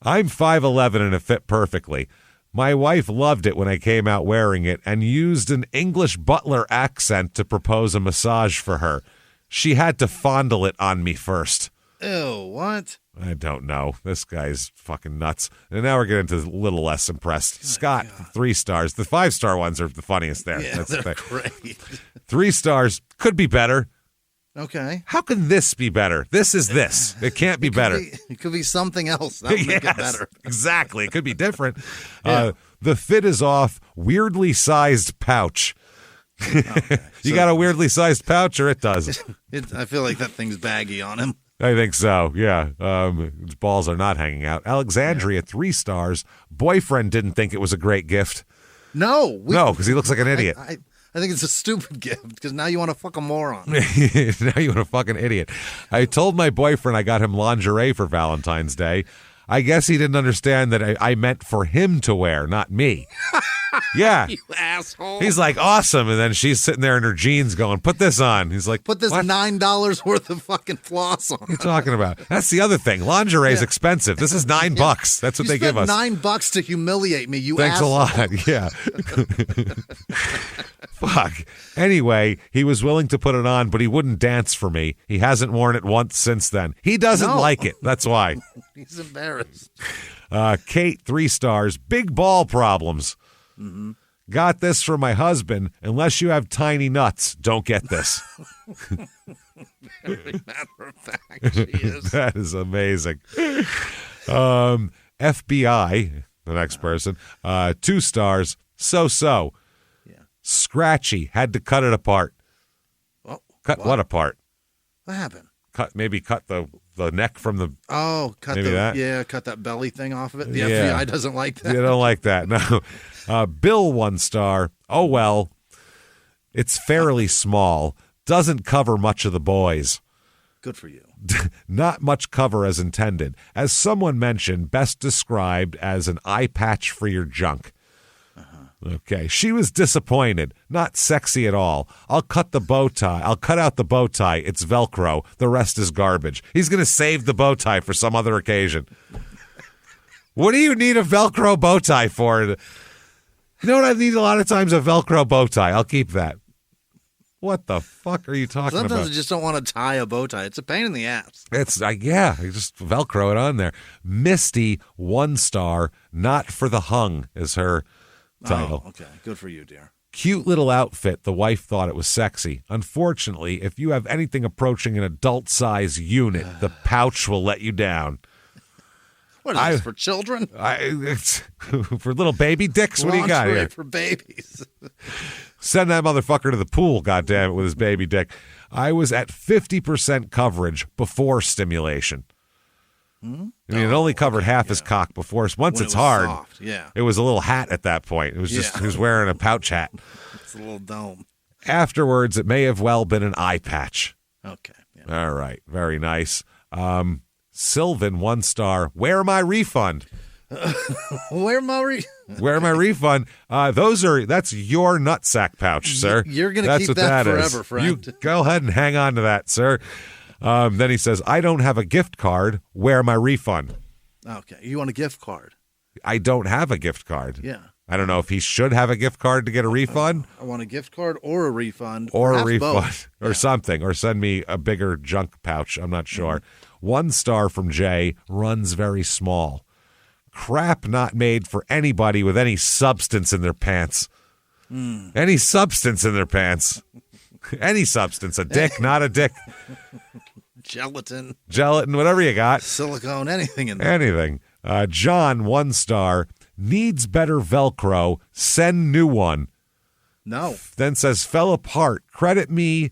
I'm 5'11" and it fit perfectly. My wife loved it when I came out wearing it and used an English butler accent to propose a massage for her. She had to fondle it on me first. Ew, what? I don't know. This guy's fucking nuts. And now we're getting to a little less impressed. Scott, 3 stars. The 5-star ones are the funniest there. Yeah, That's they're great. 3 stars. Could be better. Okay. How can this be better? This is this. It can't be better. It could be something else. That would make it better. Exactly. It could be different. Yeah. The fit is off. Weirdly sized pouch. Okay. You got a weirdly sized pouch, or it does? I feel like that thing's baggy on him. I think so, yeah. His balls are not hanging out. Alexandria, 3 stars. Boyfriend didn't think it was a great gift. No. No, because he looks like an idiot. I think it's a stupid gift because now you want to fuck a moron. Now you want a fucking idiot. I told my boyfriend I got him lingerie for Valentine's Day. I guess he didn't understand that I meant for him to wear, not me. Yeah. You asshole. He's like, awesome. And then she's sitting there in her jeans going, put this on. He's like, Put this what? $9 worth of fucking floss on. What are you talking about? That's the other thing. Lingerie is expensive. This is $9. That's what they give us. $9 to humiliate me, you Thanks asshole. a lot. Yeah. Fuck. Anyway, he was willing to put it on, but he wouldn't dance for me. He hasn't worn it once since then. He doesn't like it. That's why. He's embarrassed. Kate, 3 stars. Big ball problems. Mm-hmm. Got this from my husband. Unless you have tiny nuts, don't get this. Very matter of fact, she is. That is amazing. FBI, the next person, 2 stars. So. Yeah. Scratchy. Had to cut it apart. Oh, Cut what apart? What happened? Cut the neck from the. Oh, cut Maybe that? Yeah, cut that belly thing off of it. The Yeah. FBI doesn't like that. You don't like that, no. Bill, 1 star. Oh well, it's fairly small. Doesn't cover much of the boys. Good for you. Not much cover as intended. As someone mentioned, best described as an eye patch for your junk. Okay, she was disappointed. Not sexy at all. I'll cut out the bow tie. It's Velcro. The rest is garbage. He's going to save the bow tie for some other occasion. What do you need a Velcro bow tie for? You know what I need a lot of times? A Velcro bow tie. I'll keep that. What the fuck are you talking about? Sometimes I just don't want to tie a bow tie. It's a pain in the ass. It's you just Velcro it on there. Misty, 1 star, not for the hung is her title. Oh, okay. Good for you, dear. Cute little outfit. The wife thought it was sexy. Unfortunately, if you have anything approaching an adult size unit, the pouch will let you down. What is this, for children? It's for little baby dicks. What do you got here? For babies. Send that motherfucker to the pool, goddammit, with his baby dick. I was at 50% coverage before stimulation. I mean, it only covered half his cock before. Once it's hard, soft, it was a little hat at that point. It was just he was wearing a pouch hat. It's a little dome. Afterwards, it may have well been an eye patch. Okay. Yeah. All right. Very nice. Sylvan, 1 star. Where my refund? Where my refund? That's your nutsack pouch, sir. You're gonna keep that forever, friend. You go ahead and hang on to that, sir. Then he says, I don't have a gift card. Where my refund? Okay. You want a gift card? I don't have a gift card. Yeah. I don't know if he should have a gift card to get a refund. I want a gift card or a refund. Or a refund. Both. Or something. Or send me a bigger junk pouch. I'm not sure. 1 star from Jay. Runs very small. Crap not made for anybody with any substance in their pants. Any substance in their pants. Any substance. A dick, not a dick. Gelatin, whatever you got. Silicone, anything in there. Anything. John, 1 star. Needs better Velcro. Send new one. No. Then says, fell apart. Credit me.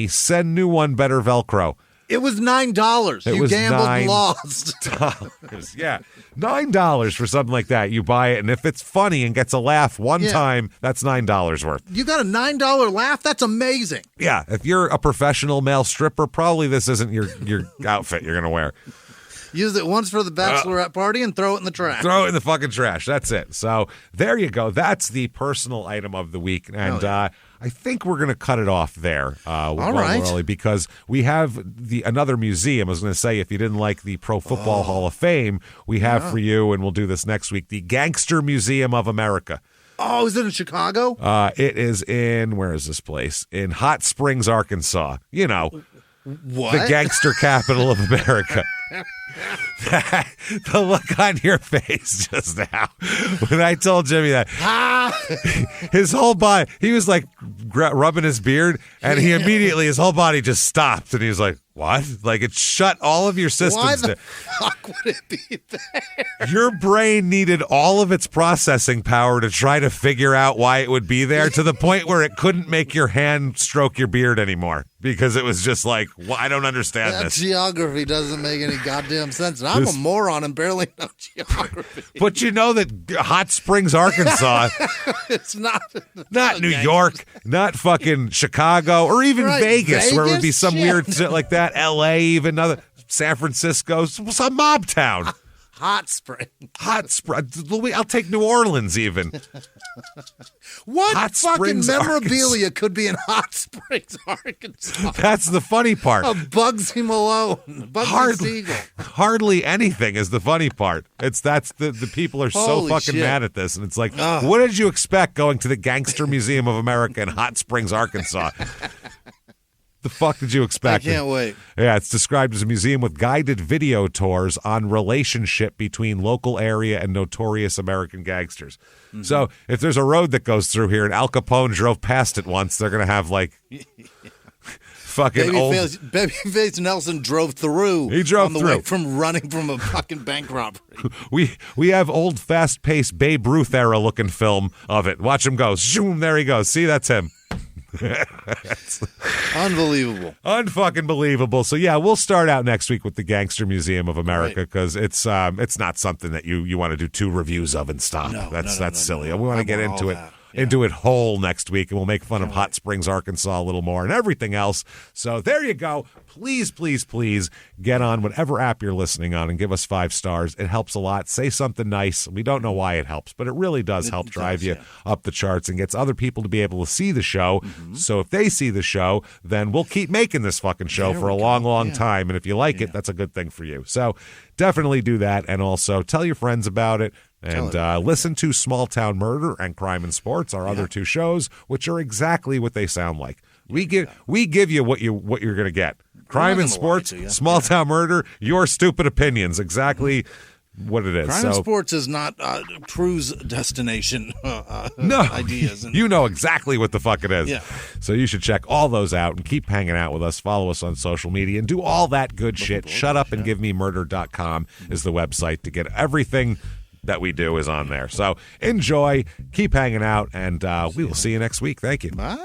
Send new one, better Velcro. It was $9. You gambled and lost. $9. Yeah. $9 for something like that. You buy it, and if it's funny and gets a laugh one time, that's $9 worth. You got a $9 laugh? That's amazing. Yeah. If you're a professional male stripper, probably this isn't your outfit you're going to wear. Use it once for the bachelorette party and throw it in the trash. Throw it in the fucking trash. That's it. So there you go. That's the personal item of the week. And I think we're going to cut it off there. All right. Early because we have another museum. I was going to say, if you didn't like the Pro Football Hall of Fame, we have for you, and we'll do this next week, the Gangster Museum of America. Oh, is it in Chicago? It is in, where is this place? In Hot Springs, Arkansas. You know, what? The gangster capital of America. The look on your face just now when I told Jimmie that his whole body, he was like rubbing his beard, and he immediately, his whole body just stopped, and he was like, what? Like, it shut all of your systems. Why the fuck would it be there? Your brain needed all of its processing power to try to figure out why it would be there, to the point where it couldn't make your hand stroke your beard anymore, because it was just like, well, I don't understand this. Geography doesn't make any goddamn sense. And I'm a moron and barely know geography. But you know that Hot Springs, Arkansas, it's not New York, not fucking Chicago, or even Vegas, where it would be some weird shit like that. L.A., even other San Francisco, some mob town. Hot Spring. I'll take New Orleans even. What Hot fucking Springs, memorabilia could be in Hot Springs, Arkansas? That's the funny part. A Bugsy Malone, Bugsy Siegel. Hardly anything is the funny part. That's the people are so fucking mad at this, and it's like, what did you expect going to the Gangster Museum of America in Hot Springs, Arkansas? The fuck did you expect? I can't wait. Yeah, it's described as a museum with guided video tours on relationship between local area and notorious American gangsters. Mm-hmm. So if there's a road that goes through here and Al Capone drove past it once, they're going to have like fucking Babyface Nelson drove through. He drove through. Way from running from a fucking bank robbery. We have old fast-paced Babe Ruth era looking film of it. Watch him go. Zoom, there he goes. See, that's him. Unbelievable. Unfucking believable. So yeah, we'll start out next week with the Gangster Museum of America, because it's not something that you want to do 2 reviews of and stop. That's silly. We want to get into it into it whole next week, and we'll make fun of Hot Springs, Arkansas a little more and everything else. So there you go. Please, please, please get on whatever app you're listening on and give us 5 stars. It helps a lot. Say something nice. We don't know why it helps, but it really does help drive you up the charts and gets other people to be able to see the show. So if they see the show, then we'll keep making this fucking show for a long, long time. And if you like it, that's a good thing for you. So definitely do that. And also tell your friends about it. And listen to Small Town Murder and Crime and Sports, our other 2 shows, which are exactly what they sound like. We give you what you're going to get. Crime and Sports, Small Town Murder, your stupid opinions, exactly what it is. Crime and Sports is not cruise destination ideas. You know exactly what the fuck it is. Yeah. So you should check all those out and keep hanging out with us. Follow us on social media and do all that good shit. Shutupandgivememurder.com is the website to get everything that we do is on there. So enjoy, keep hanging out, and we will see you next week. Thank you. Bye.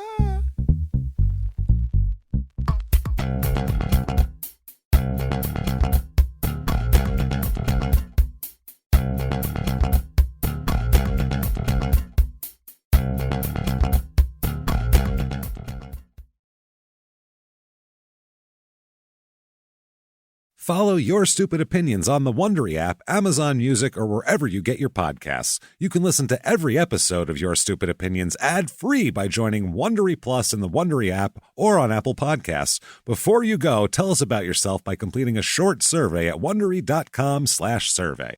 Follow Your Stupid Opinions on the Wondery app, Amazon Music, or wherever you get your podcasts. You can listen to every episode of Your Stupid Opinions ad-free by joining Wondery Plus in the Wondery app or on Apple Podcasts. Before you go, tell us about yourself by completing a short survey at Wondery.com/survey.